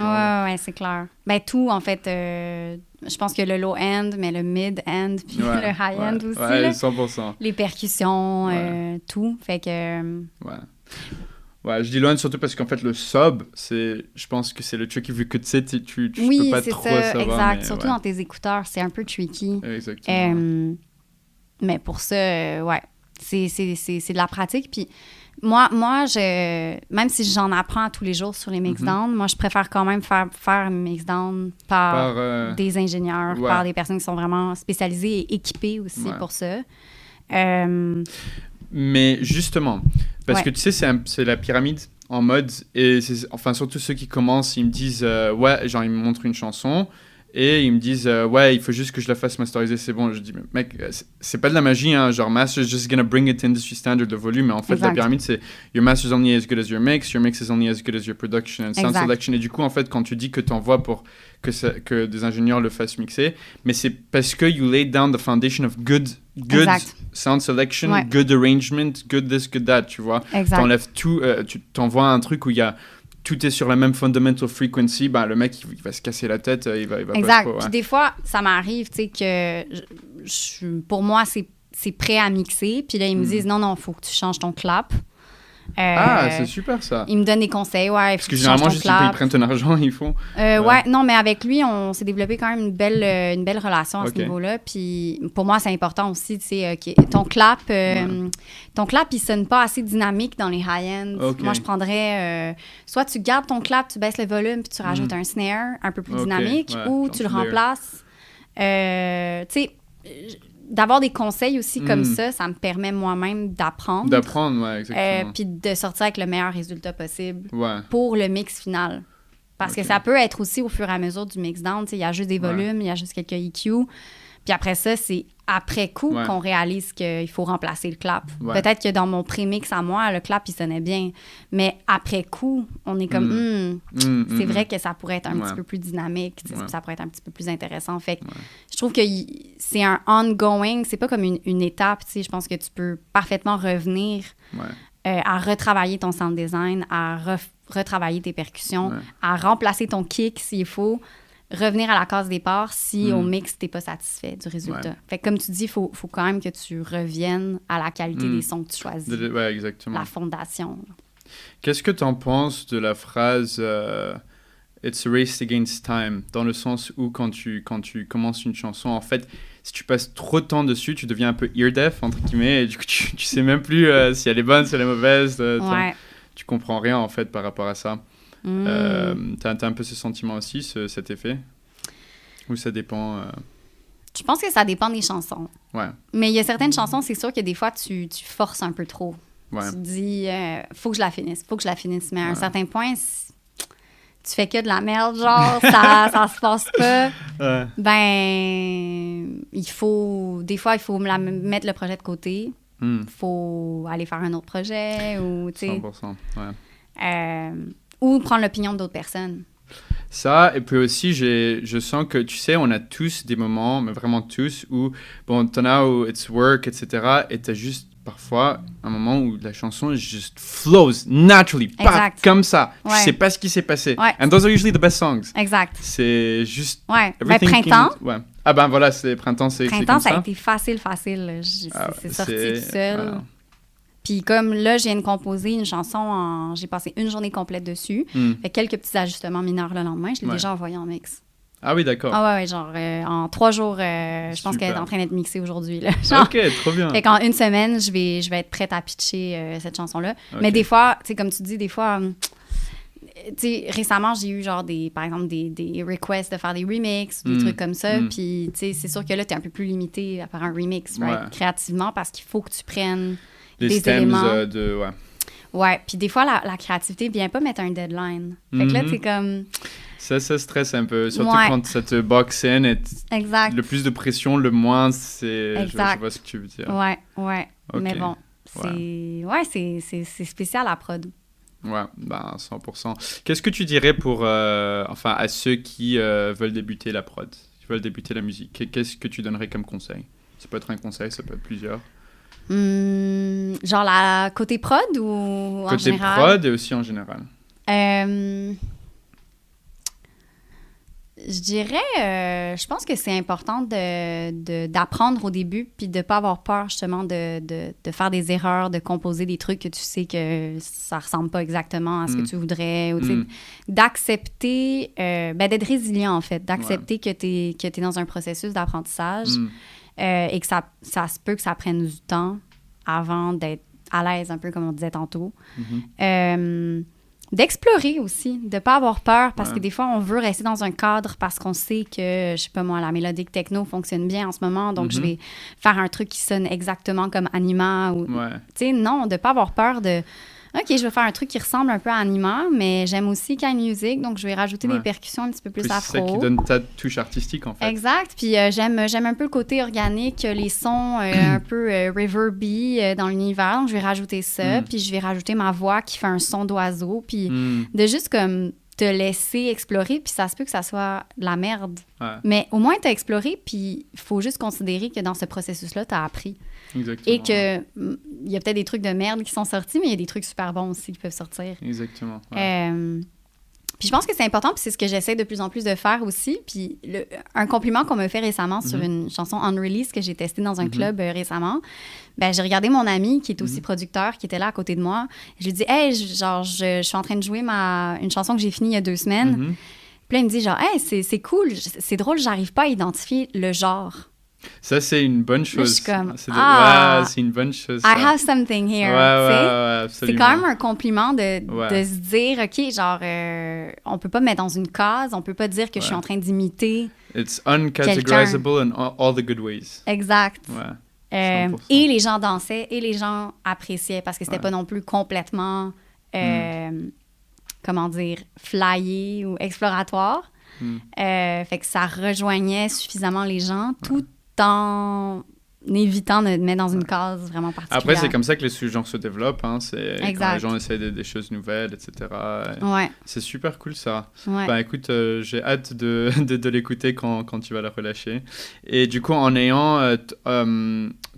Ouais, c'est clair. Tout, en fait, je pense que le low-end, mais le mid-end, puis le high-end aussi. Ouais, 100%. Les percussions, tout. Fait que... Ouais, je dis low-end surtout parce qu'en fait, le sub, je pense que c'est le tricky, vu que tu sais, tu peux pas trop savoir. Oui, exact. Mais, surtout dans tes écouteurs, c'est un peu tricky. Exactement. Mais pour ça, c'est de la pratique. Puis moi même si j'en apprends tous les jours sur les mixdowns, moi, je préfère quand même faire mes mixdowns par des ingénieurs, par des personnes qui sont vraiment spécialisées et équipées aussi pour ça. Mais justement, parce que tu sais, c'est la pyramide en mode, et surtout ceux qui commencent, ils me disent, genre ils me montrent une chanson, et ils me disent, il faut juste que je la fasse masteriser, c'est bon. Je dis, mec, c'est pas de la magie, hein, genre master is just gonna bring it to industry standard de volume, mais en fait, la pyramide, c'est your master is only as good as your mix is only as good as your production and sound selection. Et du coup, en fait, quand tu dis que t'envoies pour que des ingénieurs le fassent mixer, mais c'est parce que you laid down the foundation of good sound selection, good arrangement, good this, good that, tu vois. T'enlèves tout, tu t'envoies un truc où il y a tout est sur la même fundamental frequency, le mec, il va se casser la tête, il va exact. Pas trop, Puis des fois, ça m'arrive, tu sais, que pour moi, c'est prêt à mixer. Puis là, ils me disent, non, il faut que tu changes ton clap. C'est super, ça. Ils me donnent des conseils, Parce que généralement, juste ils prennent ton argent, ils font... non, mais avec lui, on s'est développé quand même une belle relation à ce niveau-là. Puis pour moi, c'est important aussi, tu sais, ton clap, il sonne pas assez dynamique dans les high-end. Moi, je prendrais... soit tu gardes ton clap, tu baisses le volume, puis tu rajoutes un snare un peu plus dynamique, ou tu le remplaces. Tu sais... D'avoir des conseils aussi comme ça me permet moi-même d'apprendre. D'apprendre, exactement. Puis de sortir avec le meilleur résultat possible pour le mix final. Parce que ça peut être aussi au fur et à mesure du mix-down. Il y a juste des volumes, il y a juste quelques EQ. Puis après ça, c'est après coup qu'on réalise qu'il faut remplacer le clap. Peut-être que dans mon pré-mix à moi, le clap, il sonnait bien. Mais après coup, on est comme, c'est vrai que ça pourrait être un petit peu plus dynamique. Ça pourrait être un petit peu plus intéressant. Fait que je trouve que c'est un ongoing. C'est pas comme une étape. Je pense que tu peux parfaitement revenir à retravailler ton sound design, à retravailler tes percussions, à remplacer ton kick s'il faut, revenir à la case départ si au mix, t'es pas satisfait du résultat. Fait que comme tu dis, il faut quand même que tu reviennes à la qualité des sons que tu choisis. Exactement. La fondation. Qu'est-ce que tu en penses de la phrase It's a race against time, dans le sens où quand tu commences une chanson, en fait, si tu passes trop de temps dessus, tu deviens un peu ear deaf, entre guillemets, et du coup, tu sais même plus si elle est bonne, si elle est mauvaise. Tu comprends rien, en fait, par rapport à ça. T'as un peu ce sentiment aussi, cet effet? Ou ça dépend Je pense que ça dépend des chansons. Mais il y a certaines chansons, c'est sûr que des fois, tu forces un peu trop. Tu te dis, faut que je la finisse. Mais à un certain point, tu fais que de la merde, genre, ça se passe pas. Ben, des fois, il faut mettre le projet de côté. Faut aller faire un autre projet ou, tu sais... 100%, ou prendre l'opinion d'autres personnes. Ça, et puis aussi, je sens que, tu sais, on a tous des moments, mais vraiment tous, où, bon, t'en as où it's work, etc., et t'as juste, parfois, un moment où la chanson just flows naturally, paf, comme ça. Tu sais pas ce qui s'est passé. And those are usually the best songs. Exact. C'est juste... Ben, printemps. Ah ben voilà, printemps, c'est comme ça. Printemps, ça a été facile. C'est sorti tout seul. Puis comme là, je viens de composer une chanson, j'ai passé une journée complète dessus. Fait quelques petits ajustements mineurs le lendemain. Je l'ai déjà envoyé en mix. Ah oui, d'accord. Ah ouais, genre en 3 jours, je pense qu'elle est en train d'être mixée aujourd'hui. Là, OK, trop bien. Fait qu'en une semaine, je vais être prête à pitcher cette chanson-là. Mais des fois, tu sais, comme tu dis, des fois... tu sais, récemment, j'ai eu genre par exemple des requests de faire des remixes, des trucs comme ça. Puis, tu sais, c'est sûr que là, t'es un peu plus limité à faire un remix, créativement, parce qu'il faut que tu prennes des éléments. Puis des fois, la créativité vient pas mettre un deadline. Fait que là, c'est comme... Ça stresse un peu, surtout quand ça te boxe in. Exact. Le plus de pression, le moins, c'est... Je vois ce que tu veux dire. Okay. Mais bon, c'est spécial à prod. Ouais, ben 100%. Qu'est-ce que tu dirais pour, à ceux qui veulent débuter la prod, qui veulent débuter la musique? Qu'est-ce que tu donnerais comme conseil? Ça peut être un conseil, ça peut être plusieurs. Genre côté prod ou en général? Côté prod et aussi en général. Je dirais, je pense que c'est important d'apprendre au début puis de ne pas avoir peur justement de faire des erreurs, de composer des trucs que tu sais que ça ne ressemble pas exactement à ce que tu voudrais. Ou, d'accepter, d'être résilient en fait, d'accepter que tu es dans un processus d'apprentissage et que ça se peut que ça prenne du temps avant d'être à l'aise, un peu comme on disait tantôt. D'explorer aussi, de ne pas avoir peur, parce que des fois, on veut rester dans un cadre parce qu'on sait que, je sais pas moi, la mélodique techno fonctionne bien en ce moment, donc je vais faire un truc qui sonne exactement comme Anima. Tu sais, non, de ne pas avoir peur de... OK, je vais faire un truc qui ressemble un peu à Anima, mais j'aime aussi Kind Music, donc je vais rajouter des percussions un petit peu plus afro. C'est ça qui donne ta touche artistique, en fait. Exact, puis j'aime un peu le côté organique, les sons un peu reverby dans l'univers, donc je vais rajouter ça, puis je vais rajouter ma voix qui fait un son d'oiseau, puis de juste comme te laisser explorer, puis ça se peut que ça soit de la merde. Mais au moins, tu as exploré, puis il faut juste considérer que dans ce processus-là, tu as appris. Exactement. Et qu'il y a peut-être des trucs de merde qui sont sortis, mais il y a des trucs super bons aussi qui peuvent sortir. Exactement. Puis je pense que c'est important, puis c'est ce que j'essaie de plus en plus de faire aussi. Puis un compliment qu'on m'a fait récemment sur une chanson unreleased que j'ai testée dans un club récemment, ben j'ai regardé mon ami qui est aussi producteur, qui était là à côté de moi. Je lui ai dit « Hey, je suis en train de jouer une chanson que j'ai finie il y a 2 semaines. Puis là, il me dit genre « Hey, c'est cool, c'est drôle, j'arrive pas à identifier le genre. » Ça, c'est une bonne chose. Là, je suis comme, c'est une bonne chose. I have something here. C'est quand même un compliment de se dire, OK, genre, on peut pas me mettre dans une case, on peut pas dire que je suis en train d'imiter. It's uncategorizable in all the good ways. Exact. Et les gens dansaient et les gens appréciaient parce que c'était pas non plus complètement comment dire, flyé ou exploratoire. Fait que ça rejoignait suffisamment les gens, tout en évitant de te mettre dans une case vraiment particulière. Après, c'est comme ça que les sous-genres se développent. Hein. C'est exact. Quand les gens essayent des choses nouvelles, etc. Ouais. C'est super cool, ça. Ouais. Ben, écoute, j'ai hâte de l'écouter quand tu vas la relâcher. Et du coup, en ayant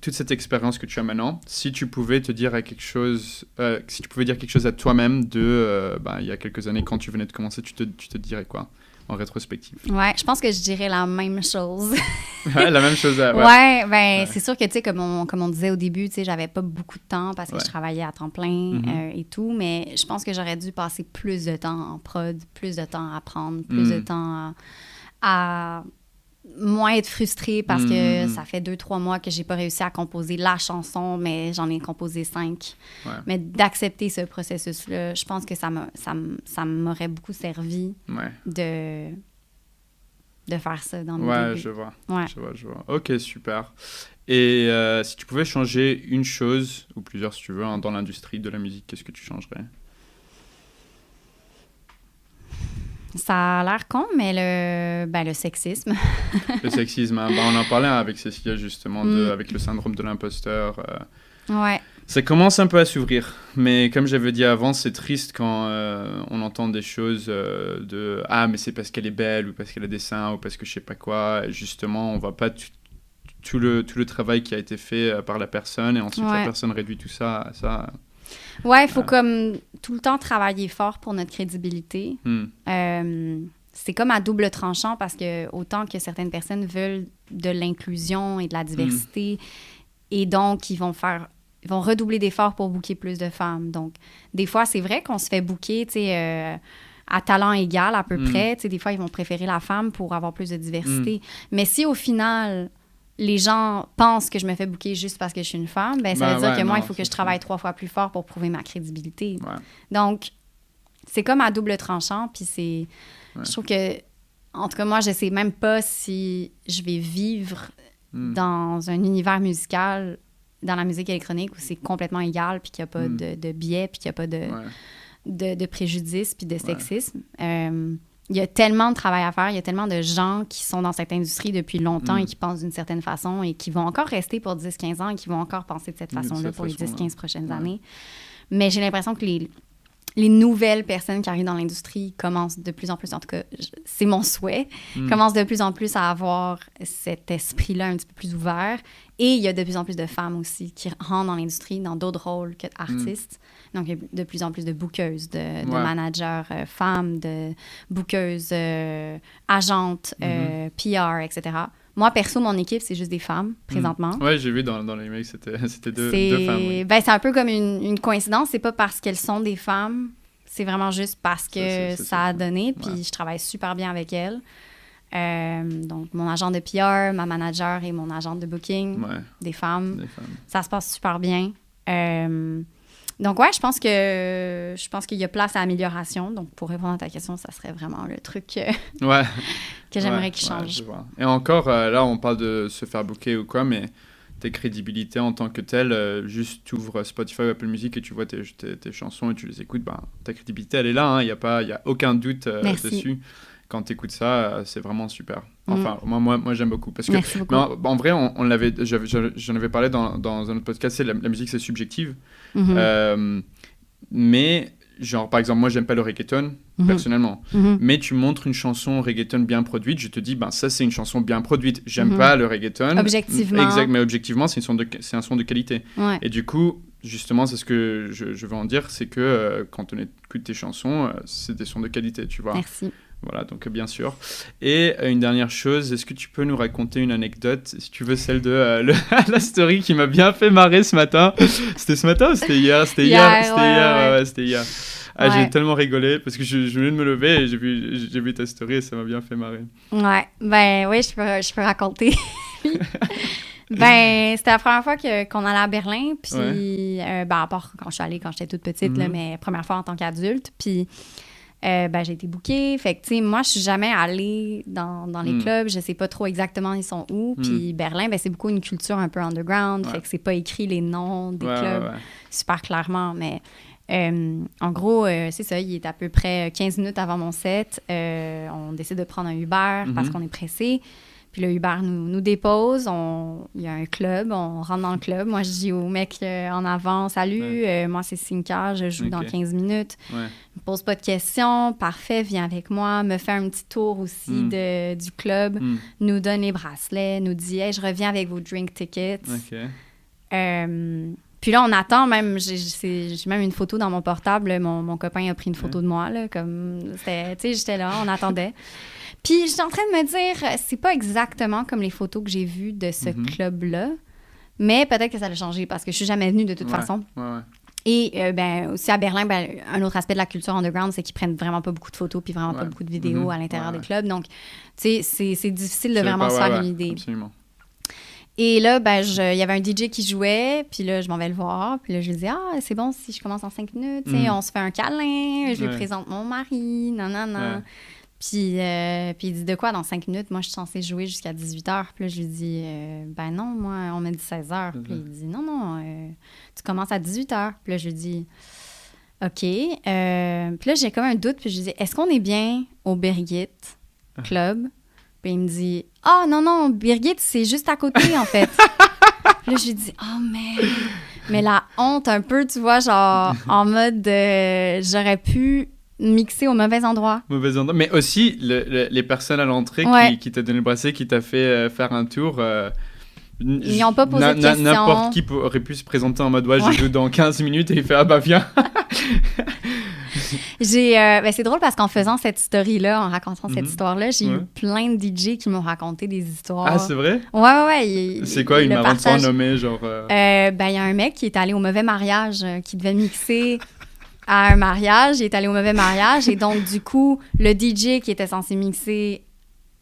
toute cette expérience que tu as maintenant, si tu pouvais te dire quelque chose à toi-même il y a quelques années, quand tu venais de commencer, tu te dirais quoi en rétrospective? Ouais, je pense que je dirais la même chose. Ouais, la même chose. C'est sûr que, tu sais, comme on disait au début, tu sais, j'avais pas beaucoup de temps parce que je travaillais à temps plein et tout, mais je pense que j'aurais dû passer plus de temps en prod, plus de temps à apprendre, plus de temps à moins être frustrée parce que ça fait 2-3 mois que j'ai pas réussi à composer la chanson, mais j'en ai composé 5. Ouais. Mais d'accepter ce processus-là, je pense que ça m'aurait beaucoup servi de faire ça dans le début. Ouais, je vois. Je vois. Ok, super. Et si tu pouvais changer une chose, ou plusieurs si tu veux, dans l'industrie de la musique, qu'est-ce que tu changerais? Ça a l'air con, mais le sexisme. Le sexisme, hein. On en parlait avec Cécilia, justement, avec le syndrome de l'imposteur. Ouais. Ça commence un peu à s'ouvrir. Mais comme j'avais dit avant, c'est triste quand on entend des choses de « Ah, mais c'est parce qu'elle est belle, ou parce qu'elle a des seins, ou parce que je sais pas quoi. » Et justement, on voit pas tout le travail qui a été fait par la personne, et ensuite la personne réduit tout ça à ça. Ouais, il faut comme tout le temps travailler fort pour notre crédibilité. C'est comme à double tranchant parce que autant que certaines personnes veulent de l'inclusion et de la diversité, et donc ils vont redoubler d'efforts pour booker plus de femmes. Donc, des fois, c'est vrai qu'on se fait booker, tu sais, à talent égal à peu près. Tu sais, des fois, ils vont préférer la femme pour avoir plus de diversité. Mais si au final les gens pensent que je me fais booker juste parce que je suis une femme, ça veut dire que moi, il faut que je travaille 3 fois plus fort pour prouver ma crédibilité. Ouais. Donc, c'est comme à double tranchant, puis c'est... Ouais. Je trouve que, en tout cas, moi, je sais même pas si je vais vivre dans un univers musical, dans la musique électronique, où c'est complètement égal, puis qu'il n'y a pas de biais, puis qu'il n'y a pas de préjudice, puis de sexisme. Il y a tellement de travail à faire, il y a tellement de gens qui sont dans cette industrie depuis longtemps et qui pensent d'une certaine façon et qui vont encore rester pour 10-15 ans et qui vont encore penser de cette façon-là pour les 10-15 prochaines années. Mais j'ai l'impression que les nouvelles personnes qui arrivent dans l'industrie commencent de plus en plus, en tout cas, c'est mon souhait, commencent de plus en plus à avoir cet esprit-là un petit peu plus ouvert. Et il y a de plus en plus de femmes aussi qui rentrent dans l'industrie dans d'autres rôles que d'artistes. Donc, il y a de plus en plus de bookeuses, de managers femmes, de bookeuses agentes, PR, etc. Moi, perso, mon équipe, c'est juste des femmes, présentement. Oui, j'ai vu dans les mails, c'était deux femmes. Oui. C'est un peu comme une coïncidence. C'est pas parce qu'elles sont des femmes, c'est vraiment juste parce que ça a donné. Puis je travaille super bien avec elles. Donc, mon agent de PR, ma manager et mon agent de booking, des femmes. Ça se passe super bien. Donc, je pense qu'il y a place à amélioration. Donc, pour répondre à ta question, ça serait vraiment le truc que j'aimerais qu'il change. Je vois. Et encore, là, on parle de se faire booker ou quoi, mais tes crédibilités en tant que telle, juste tu ouvres Spotify ou Apple Music et tu vois tes chansons et tu les écoutes, ta crédibilité, elle est là. Il n'y a aucun doute dessus. Quand tu écoutes ça, c'est vraiment super. Enfin, moi j'aime beaucoup. Parce que, merci beaucoup. En vrai, j'en avais parlé dans un autre podcast, c'est la musique, c'est subjective. Mais, genre, par exemple, moi, j'aime pas le reggaeton, personnellement. Mais tu montres une chanson reggaeton bien produite, je te dis, ça, c'est une chanson bien produite. J'aime pas le reggaeton. Objectivement. Exact, mais objectivement, c'est un son de qualité. Ouais. Et du coup, justement, c'est ce que je veux en dire, c'est que quand on écoute tes chansons, c'est des sons de qualité, tu vois. Merci. Voilà, donc bien sûr. Et une dernière chose, est-ce que tu peux nous raconter une anecdote, si tu veux, celle de la story qui m'a bien fait marrer ce matin. C'était ce matin ou c'était hier? C'était hier. C'était hier. J'ai tellement rigolé parce que je venais de me lever et j'ai vu ta story et ça m'a bien fait marrer. Ouais, je peux raconter. C'était la première fois qu'on allait à Berlin, puis à part quand je suis allée quand j'étais toute petite, là, mais première fois en tant qu'adulte, puis j'ai été bookée. Fait que, tu sais, moi, je suis jamais allée dans les clubs. Je sais pas trop exactement ils sont où. Puis Berlin, c'est beaucoup une culture un peu underground. Fait que c'est pas écrit les noms des clubs super clairement. Mais En gros, c'est ça, il est à peu près 15 minutes avant mon set. On décide de prendre un Uber parce qu'on est pressé. Puis le Uber nous dépose. Il y a un club, on rentre dans le club. Moi, je dis au mec en avant, « Salut, moi, c'est Cinca, je joue dans 15 minutes. » Il me pose pas de questions. Parfait, viens avec moi. Me fait un petit tour aussi du club. Nous donne les bracelets. Nous dit, « Hey, je reviens avec vos drink tickets. » Puis là, on attend même, j'ai même une photo dans mon portable. Mon copain a pris une photo de moi, là, comme c'était, tu sais, j'étais là, on attendait. Puis j'étais en train de me dire, c'est pas exactement comme les photos que j'ai vues de ce club-là, mais peut-être que ça a changé parce que je suis jamais venue de toute façon. Et aussi à Berlin, un autre aspect de la culture underground, c'est qu'ils prennent vraiment pas beaucoup de photos puis vraiment pas beaucoup de vidéos à l'intérieur des clubs. Donc, tu sais, c'est difficile de vraiment se faire une idée. Absolument. Et là, il y avait un DJ qui jouait, puis là, je m'en vais le voir. Puis là, je lui dis, c'est bon si je commence en 5 minutes, on se fait un câlin, je lui présente mon mari, nanana. Puis il dit, de quoi dans 5 minutes? Moi, je suis censée jouer jusqu'à 18h. Puis là, je lui dis, non, moi, on m'a dit 16h. Puis il dit, non, tu commences à 18h. Puis là, je lui dis, OK. Puis là, j'ai comme un doute, puis je lui dis, est-ce qu'on est bien au Birgit Club? Puis il me dit, non, Birgit, c'est juste à côté, en fait. Puis là, je lui dis, merde. Mais la honte un peu, tu vois, genre, en mode, j'aurais pu mixer au mauvais endroit. Mais aussi, les personnes à l'entrée qui t'a donné le bracelet, qui t'a fait faire un tour... ils n'ont pas posé de questions. N'importe qui aurait pu se présenter en mode, je joue dans 15 minutes et il fait, viens. C'est drôle parce qu'en faisant cette story-là, en racontant cette histoire-là, j'ai eu plein de DJ qui m'ont raconté des histoires. Ah, c'est vrai? Ouais. C'est quoi une aventure nommée, genre... il y a un mec qui est allé au mauvais mariage, qui devait mixer à un mariage. Il est allé au mauvais mariage et donc, du coup, le DJ qui était censé mixer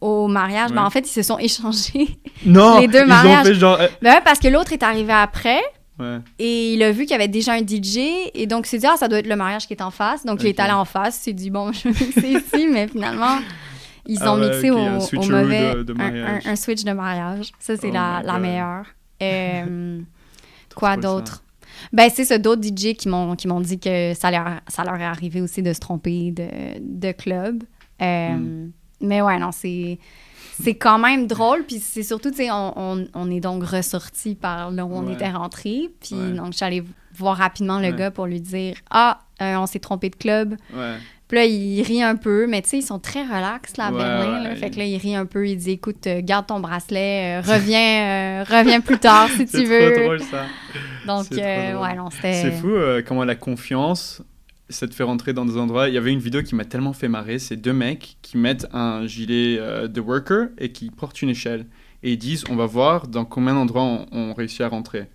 au mariage, en fait, ils se sont échangés les deux mariages. Ils ont fait genre... parce que l'autre est arrivé après... Et il a vu qu'il y avait déjà un DJ et donc il s'est dit ça doit être le mariage qui est en face. Donc il est allé en face, il s'est dit bon, je vais mixer ici, mais finalement ils ont mixé au mauvais un switch de mariage. Ça c'est la meilleure. Quoi d'autre? C'est ça, d'autres DJ qui m'ont dit que ça leur est arrivé aussi de se tromper de club. Mais ouais, non, c'est quand même drôle, puis c'est surtout, tu sais, on est donc ressorti par là où on était rentré, puis donc je suis allée voir rapidement le gars pour lui dire « on s'est trompé de club ». Puis là, il rit un peu, mais tu sais, ils sont très relax, là, à Berlin, là. Fait que là, il rit un peu, il dit « Écoute, garde ton bracelet, reviens plus tard si tu veux ». C'est trop drôle, ça. Donc, non, c'était... C'est fou comment la confiance... ça te fait rentrer dans des endroits. Il y avait une vidéo qui m'a tellement fait marrer. C'est 2 mecs qui mettent un gilet de worker et qui portent une échelle. Et ils disent, on va voir dans combien d'endroits on réussit à rentrer.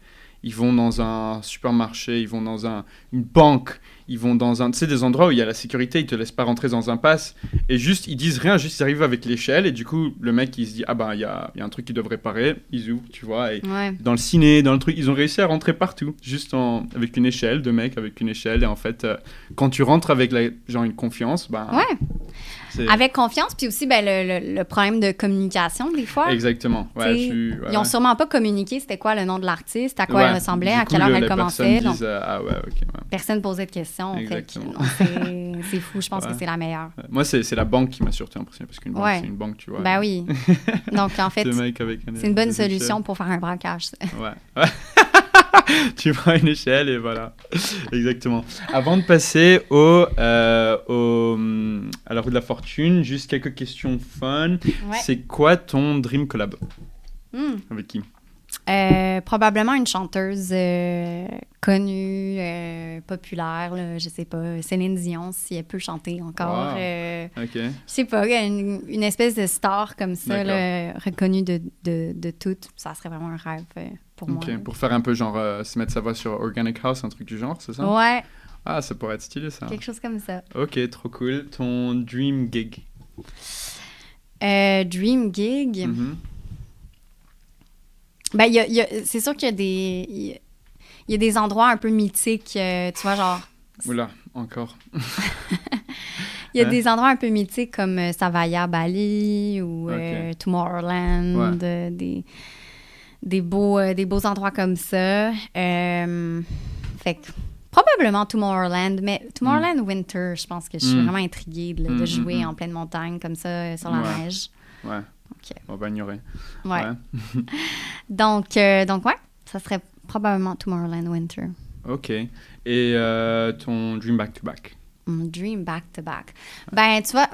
Ils vont dans un supermarché, ils vont dans une banque, ils vont dans des endroits où il y a la sécurité, ils te laissent pas rentrer dans un pass. Et juste, ils disent rien, juste ils arrivent avec l'échelle. Et du coup, le mec, il se dit, il y a un truc qui doit réparer. Ils ouvrent, tu vois. Et dans le ciné, dans le truc, ils ont réussi à rentrer partout. Juste avec une échelle, 2 mecs avec une échelle. Et en fait, quand tu rentres avec une confiance, avec confiance, puis aussi le problème de communication, des fois. Exactement. Ils ont sûrement pas communiqué c'était quoi le nom de l'artiste, à quoi elle ressemblait, à quelle heure elle commençait. Donc, personne posait de questions. Exactement. C'est fou, je pense que c'est la meilleure. Moi, c'est la banque qui m'a surtout impressionné, parce qu'une banque, c'est une banque, tu vois. Ben oui. Donc, en fait, c'est une bonne solution pour faire un braquage. Tu prends une échelle et voilà. Exactement. Avant de passer à la roue de la fortune, juste quelques questions fun. C'est quoi ton dream collab? Avec qui? Probablement une chanteuse connue, populaire, là, je sais pas, Céline Dion, si elle peut chanter encore. Je sais pas, une espèce de star comme ça, là, reconnue de toutes. Ça serait vraiment un rêve pour moi. Pour faire un peu genre, se mettre sa voix sur Organic House, un truc du genre, c'est ça? Ouais. Ah, ça pourrait être stylé, ça. Quelque chose comme ça. Ok, trop cool. Ton dream gig? Dream gig? C'est sûr qu'il y a des endroits un peu mythiques, tu vois, genre... Oula, encore. Il y a des endroits un peu mythiques comme Savaya, Bali ou Tomorrowland, des beaux endroits comme ça. Fait que Probablement Tomorrowland, mais Tomorrowland Winter, je pense que je suis vraiment intriguée de jouer en pleine montagne, comme ça, sur la neige. Ouais. Okay. On va ignorer. Ouais. Donc, ouais, ça serait probablement Tomorrowland Winter. OK. Et ton dream back-to-back? Mon dream back-to-back. Ben, tu vois,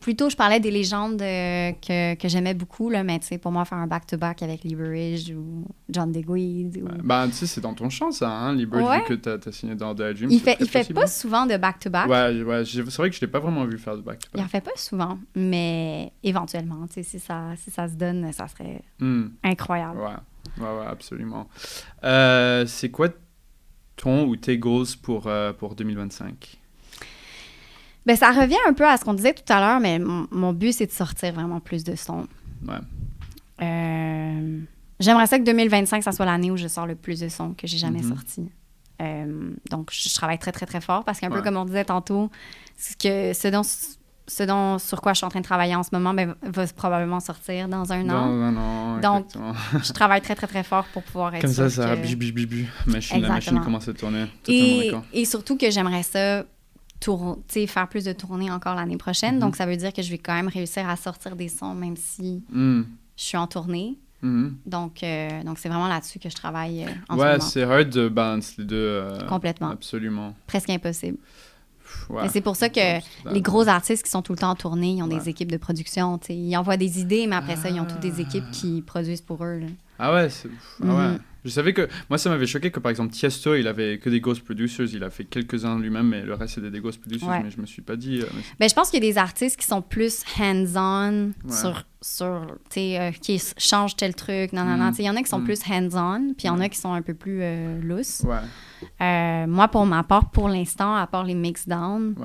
plutôt, je parlais des légendes que j'aimais beaucoup, là, mais tu sais, pour moi, faire un back-to-back avec Lee Burridge ou John Digweed. Ou... Ben, tu sais, c'est dans ton champ, ça, hein, Lee Burridge, vu que t'as signé dans The Dream. Il fait pas souvent de back-to-back. Ouais, c'est vrai que je l'ai pas vraiment vu faire de back-to-back. Il en fait pas souvent, mais éventuellement, tu sais, si ça se donne, ça serait incroyable. Ouais, absolument. C'est quoi ton ou tes goals pour 2025? Ben, ça revient un peu à ce qu'on disait tout à l'heure, mais mon but, c'est de sortir vraiment plus de sons. Ouais. J'aimerais ça que 2025, ça soit l'année où je sors le plus de sons que j'ai jamais sortis. Donc, je travaille très, très, très fort parce qu'un peu comme on disait tantôt, ce dont sur quoi je suis en train de travailler en ce moment va probablement sortir dans un an. Dans un an, donc, exactement. Je travaille très, très, très fort pour pouvoir être comme sûr ça que... La machine commence à tourner. Et surtout que j'aimerais ça faire plus de tournées encore l'année prochaine. Donc, ça veut dire que je vais quand même réussir à sortir des sons même si je suis en tournée. Donc, c'est vraiment là-dessus que je travaille en ce moment. Ouais, c'est hard de balance les deux. Complètement. Absolument. Presque impossible. Ouais. Mais c'est pour ça que les gros artistes qui sont tout le temps en tournée, ils ont des équipes de production. T'sais. Ils envoient des idées, mais après ça, ils ont toutes des équipes qui produisent pour eux. Là. Ah ouais, ouais. Je savais que... Moi, ça m'avait choqué que, par exemple, Tiesto, il avait que des ghost producers. Il a fait quelques-uns lui-même, mais le reste, c'était des ghost producers. Mais je me suis pas dit... Ben, je pense qu'il y a des artistes qui sont plus hands-on sur qui changent tel truc. Il y en a qui sont plus hands-on, puis il y en a qui sont un peu plus loose. Moi, pour ma part, pour l'instant, à part les mix-down,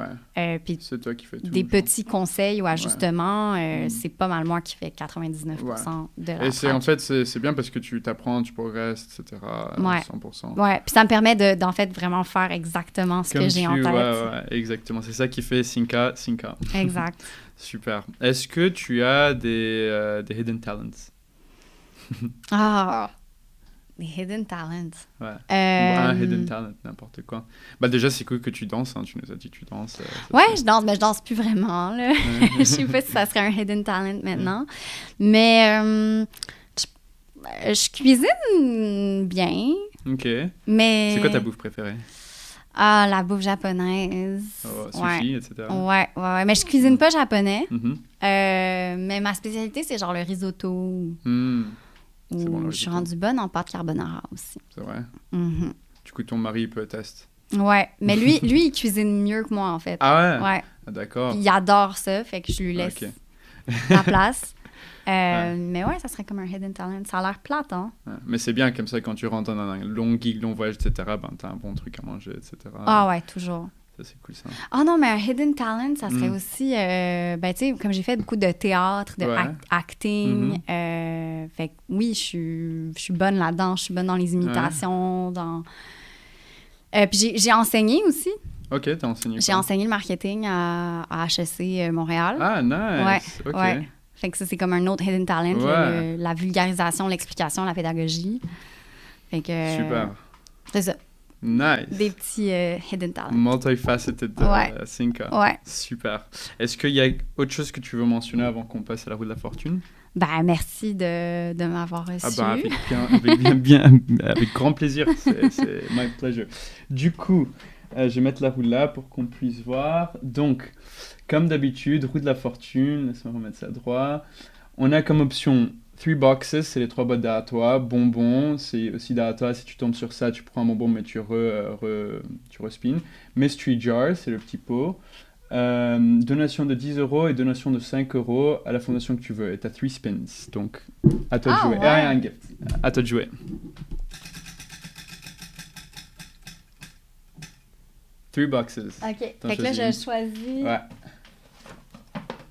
puis c'est toi qui fais tout, des petits conseils ou ajustements, c'est pas mal moi qui fais 99% de la Et c'est bien parce que tu t'apprends, tu progresses, etc. 100%. Ouais, puis ça me permet d'en fait vraiment faire exactement ce que j'ai en tête. Ouais, exactement. C'est ça qui fait Cinca. Exact. Super. Est-ce que tu as des hidden talents? Des hidden talents. Ouais. Ou un hidden talent, n'importe quoi. Bah déjà, c'est cool que tu danses. Hein. Tu nous as dit que tu danses. Je danse, mais je danse plus vraiment. Là. Je sais pas si ça serait un hidden talent maintenant. Mais je cuisine bien. OK. Mais... C'est quoi ta bouffe préférée? La bouffe japonaise. Sushi, etc. Ouais. Mais je cuisine pas japonais. Mais ma spécialité, c'est genre le risotto. C'est bon, je suis rendue bonne en pâte carbonara aussi. C'est vrai? Du coup, ton mari peut tester. Ouais, mais lui, il cuisine mieux que moi, en fait. Ah ouais? Ouais. Ah, d'accord. Il adore ça, fait que je lui laisse la place. Mais ouais, ça serait comme un hidden talent. Ça a l'air plate, hein? Ouais. Mais c'est bien, comme ça, quand tu rentres dans un long gig, long voyage, etc., ben, t'as un bon truc à manger, etc. Ah ouais, toujours. Ça, c'est cool, ça. Ah non, mais un hidden talent, ça serait aussi... ben, tu sais, comme j'ai fait beaucoup de théâtre, de acting, fait que oui, je suis bonne là-dedans. Je suis bonne dans les imitations, puis j'ai enseigné aussi. OK, t'as enseigné quoi? J'ai enseigné le marketing à HEC Montréal. Ah, nice! OK. Ouais. Fait que ça, c'est comme un autre hidden talent, la vulgarisation, l'explication, la pédagogie. Fait que... Super. C'est ça. Nice. Des petits hidden talents. Multifaceted Cinca. Ouais. Super. Est-ce qu'il y a autre chose que tu veux mentionner avant qu'on passe à la roue de la fortune? Ben, merci de m'avoir reçu. Ah avec grand plaisir. C'est my pleasure. Du coup, je vais mettre la roue là pour qu'on puisse voir. Donc, comme d'habitude, roue de la fortune. Laisse-moi remettre ça à droite. On a comme option 3 boxes, c'est les 3 boîtes derrière toi. Bonbons, c'est aussi derrière toi. Si tu tombes sur ça, tu prends un bonbon, mais tu respines. Mystery jar, c'est le petit pot. Donation de 10 € et donation de 5 € à la fondation que tu veux. Et tu as 3 spins. Donc, à toi de jouer. Ouais. Et un gift. À toi de jouer. Three boxes. OK. Fait que là, je choisis... Ouais.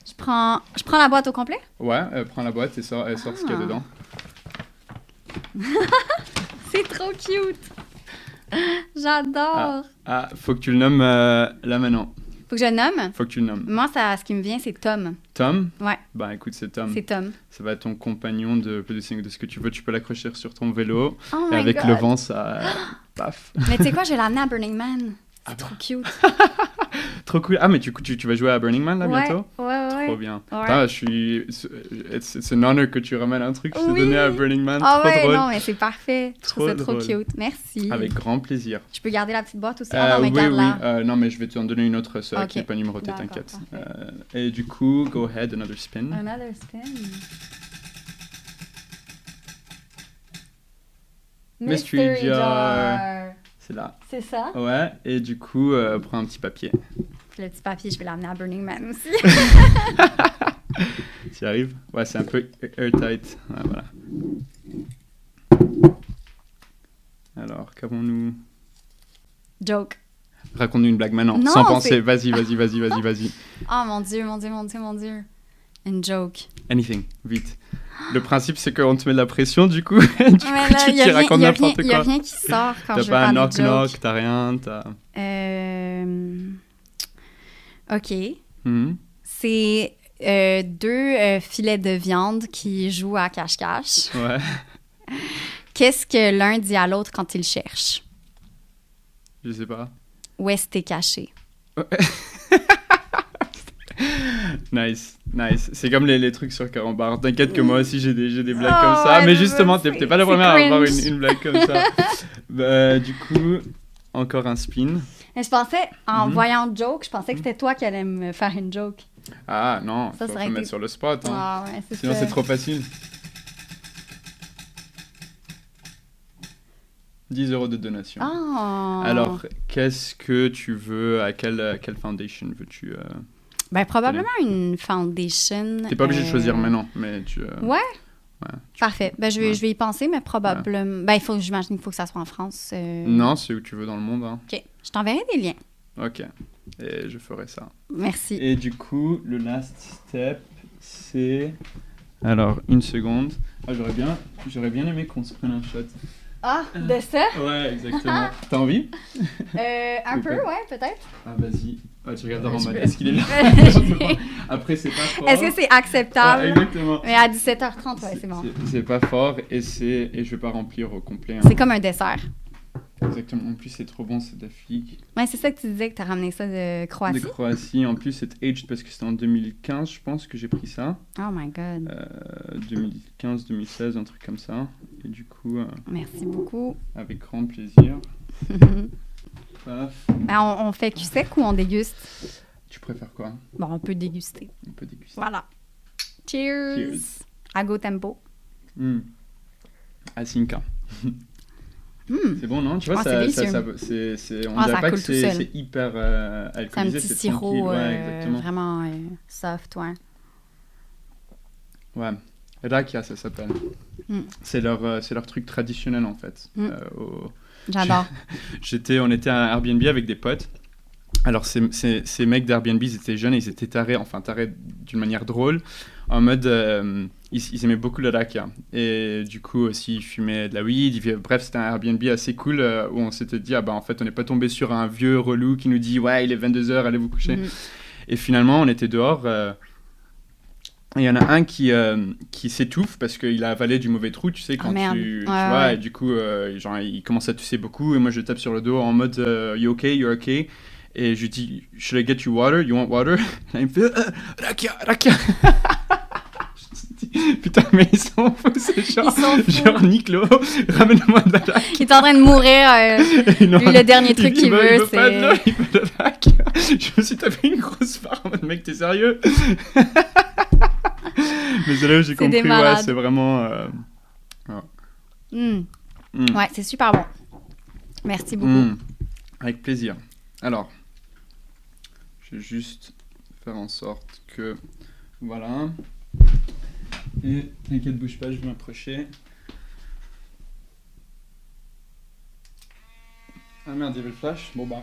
Je prends la boîte au complet? Ouais, prends la boîte et sors ce qu'il y a dedans. C'est trop cute! J'adore! Faut que tu le nommes là maintenant. Faut que je le nomme? Faut que tu le nommes. Moi, ce qui me vient, c'est Tom. Tom? Ouais. Ben écoute, c'est Tom. C'est Tom. Ça va être ton compagnon de producing de ce que tu veux. Tu peux l'accrocher sur ton vélo. Oh et avec God. le vent, ça paf. Mais tu sais quoi, je vais l'amener à Burning Man. C'est Ah trop cute. Trop cool. Ah, mais tu vas jouer à Burning Man là bientôt? Ouais. Trop bien. Ouais. Ah, c'est un honneur que tu ramènes un truc que je t'ai Oui. donné à Burning Man. Ah trop ouais, drôle. non, mais c'est parfait. Je trouve ça trop drôle. cute. Merci. Avec grand plaisir. Je peux garder la petite boîte aussi? Ah non, mais oui, garde-la. non, mais je vais t'en donner une autre, celle qui Ok. n'est pas numérotée, D'accord, t'inquiète. parfait. Et du coup, go ahead, another spin. Another spin. Mystery jar. C'est là. C'est ça? Ouais, et du coup, prends un petit papier. Puis le petit papier, je vais l'amener à Burning Man aussi. Tu y arrives? Ouais, c'est un peu airtight. Ouais, voilà. Alors, qu'avons-nous? Joke. Raconte-nous une blague maintenant, Non, sans penser. c'est- Vas-y. Oh mon Dieu. Une joke. Anything, vite. Le principe, c'est qu'on te met de la pression, du coup. Du coup, Mais là, tu racontes n'importe Il n'y a quoi. rien qui sort quand T'as je veux pas un faire des jokes. knock-knock, t'as rien, t'as... OK. Mhm. C'est deux filets de viande qui jouent à cache-cache. Ouais. Qu'est-ce que l'un dit à l'autre quand il le cherche? Je sais pas. Où est-ce que t'es caché? Nice. C'est comme les trucs sur Carambar. T'inquiète que moi aussi j'ai des blagues Oh, comme ça. ouais, Mais je justement, sais, t'es pas la c'est première à avoir cringe. une blague comme ça. Bah, du coup, encore un spin. Mais je pensais, en Mhm. voyant le joke, je pensais que c'était toi qui allais me faire une joke. Ah non, Ça faut aurait été- mettre sur le spot. Hein. Ah ouais, c'est Sinon, ça. c'est trop facile. 10 € de donation. Ah! Alors, qu'est-ce que tu veux? À quelle foundation veux-tu Ben, probablement une foundation. T'es pas obligé de choisir maintenant, mais tu... Ouais? Ouais. Parfait. Ben, je Ouais. vais y penser, mais probablement... Ben, j'imagine qu'il faut que ça soit en France. Non, c'est où tu veux dans le monde. Hein. OK. Je t'enverrai des liens. Ok. Et je ferai ça. Merci. Et du coup, le last step, c'est... Alors, une seconde. Ah, j'aurais bien aimé qu'on se prenne un shot. Ah, de ça? Ouais, exactement. T'as envie? Un Oui, peu, peut- ouais, peut-être. Ah, vas-y. Ah, tu regardes en Je mode, peux. est-ce qu'il est là? Après, c'est pas fort. Est-ce que c'est Ah, acceptable? exactement. Mais à 17h30, ouais, c'est bon. C'est pas fort et je vais pas remplir au complet. Hein. C'est comme un dessert. Exactement. En plus, c'est trop bon, c'est de la figue. Ouais, c'est ça que tu disais que t'as ramené ça de Croatie. De Croatie. En plus, c'est aged parce que c'était en 2015, je pense, que j'ai pris ça. Oh my God. 2015, 2016, un truc comme ça. Et du coup, Merci beaucoup. avec grand plaisir. Paf. Ben, on fait cul sec ou on déguste? Tu préfères quoi? Bon, on peut déguster. On peut déguster. Voilà. Cheers! Cheers. À go tempo. Asinka. Mm. C'est bon, non? Tu vois, Ah, c'est délicieux. on Ah, dirait ça pas que coule tout seul. c'est hyper C'est un alcoolisé, petit c'est sirop tranquille. Ouais, exactement. vraiment soft, ouais. Ouais. Rakia, ça s'appelle. Mm. C'est leur truc traditionnel, en fait. Mm. Au- J'adore. On était à Airbnb avec des potes. Alors, ces mecs d'Airbnb, ils étaient jeunes et ils étaient tarés d'une manière drôle, en mode, ils aimaient beaucoup le rakia. Et du coup, aussi, ils fumaient de la weed. Bref, c'était un Airbnb assez cool où on s'était dit, ah bah en fait, on n'est pas tombé sur un vieux relou qui nous dit, ouais, il est 22h, allez vous coucher. Mhm. Et finalement, on était dehors. Il y en a un qui s'étouffe parce qu'il a avalé du mauvais trou, tu sais, quand merde. tu Ouais, vois, ouais. et du coup, genre, il commence à tousser beaucoup, et moi, je tape sur le dos en mode You okay, you're okay? Et je lui dis, should I get you water? You want water? Et il me fait, rakia. Je dis, putain, mais ils sont fous, c'est genre, Ils sont fous. genre Nick-Lo, ramène-moi de la rakia. Il est en train de mourir. Et non, Lui, le dernier truc qu'il veut, il veut pas de l'eau, c'est... il veut de la rakia. Je me suis tapé une grosse barre en mode, mec, t'es sérieux? Mais c'est là où j'ai C'est compris, des ouais, malades. c'est vraiment... Mm. mm. Ouais, c'est super bon. Merci beaucoup. Mm. Avec plaisir. Alors, je vais juste faire en sorte que... Voilà. Et t'inquiète, bouge pas, je vais m'approcher. Ah merde, il y avait le flash. Bon bah...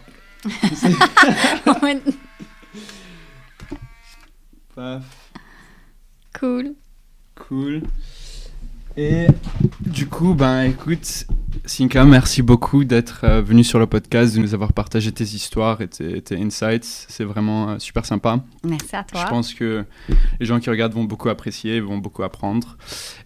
Paf. Cool. Cool. Et du coup, ben écoute, Sinka, merci beaucoup d'être venu sur le podcast, de nous avoir partagé tes histoires et tes insights. C'est vraiment super sympa. Merci à toi. Je pense que les gens qui regardent vont beaucoup apprécier, vont beaucoup apprendre.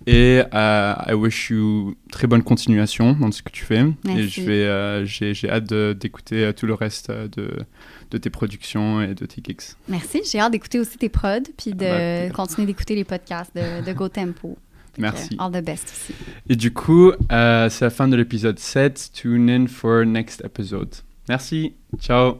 Et I wish you très bonne continuation dans ce que tu fais. Merci. Et j'ai hâte d'écouter tout le reste de tes productions et de tes gigs. Merci. J'ai hâte d'écouter aussi tes prods puis de continuer d'écouter les podcasts de Go Tempo. Merci. All the best aussi. Et du coup, c'est la fin de l'épisode 7. Tune in for next episode. Merci. Ciao.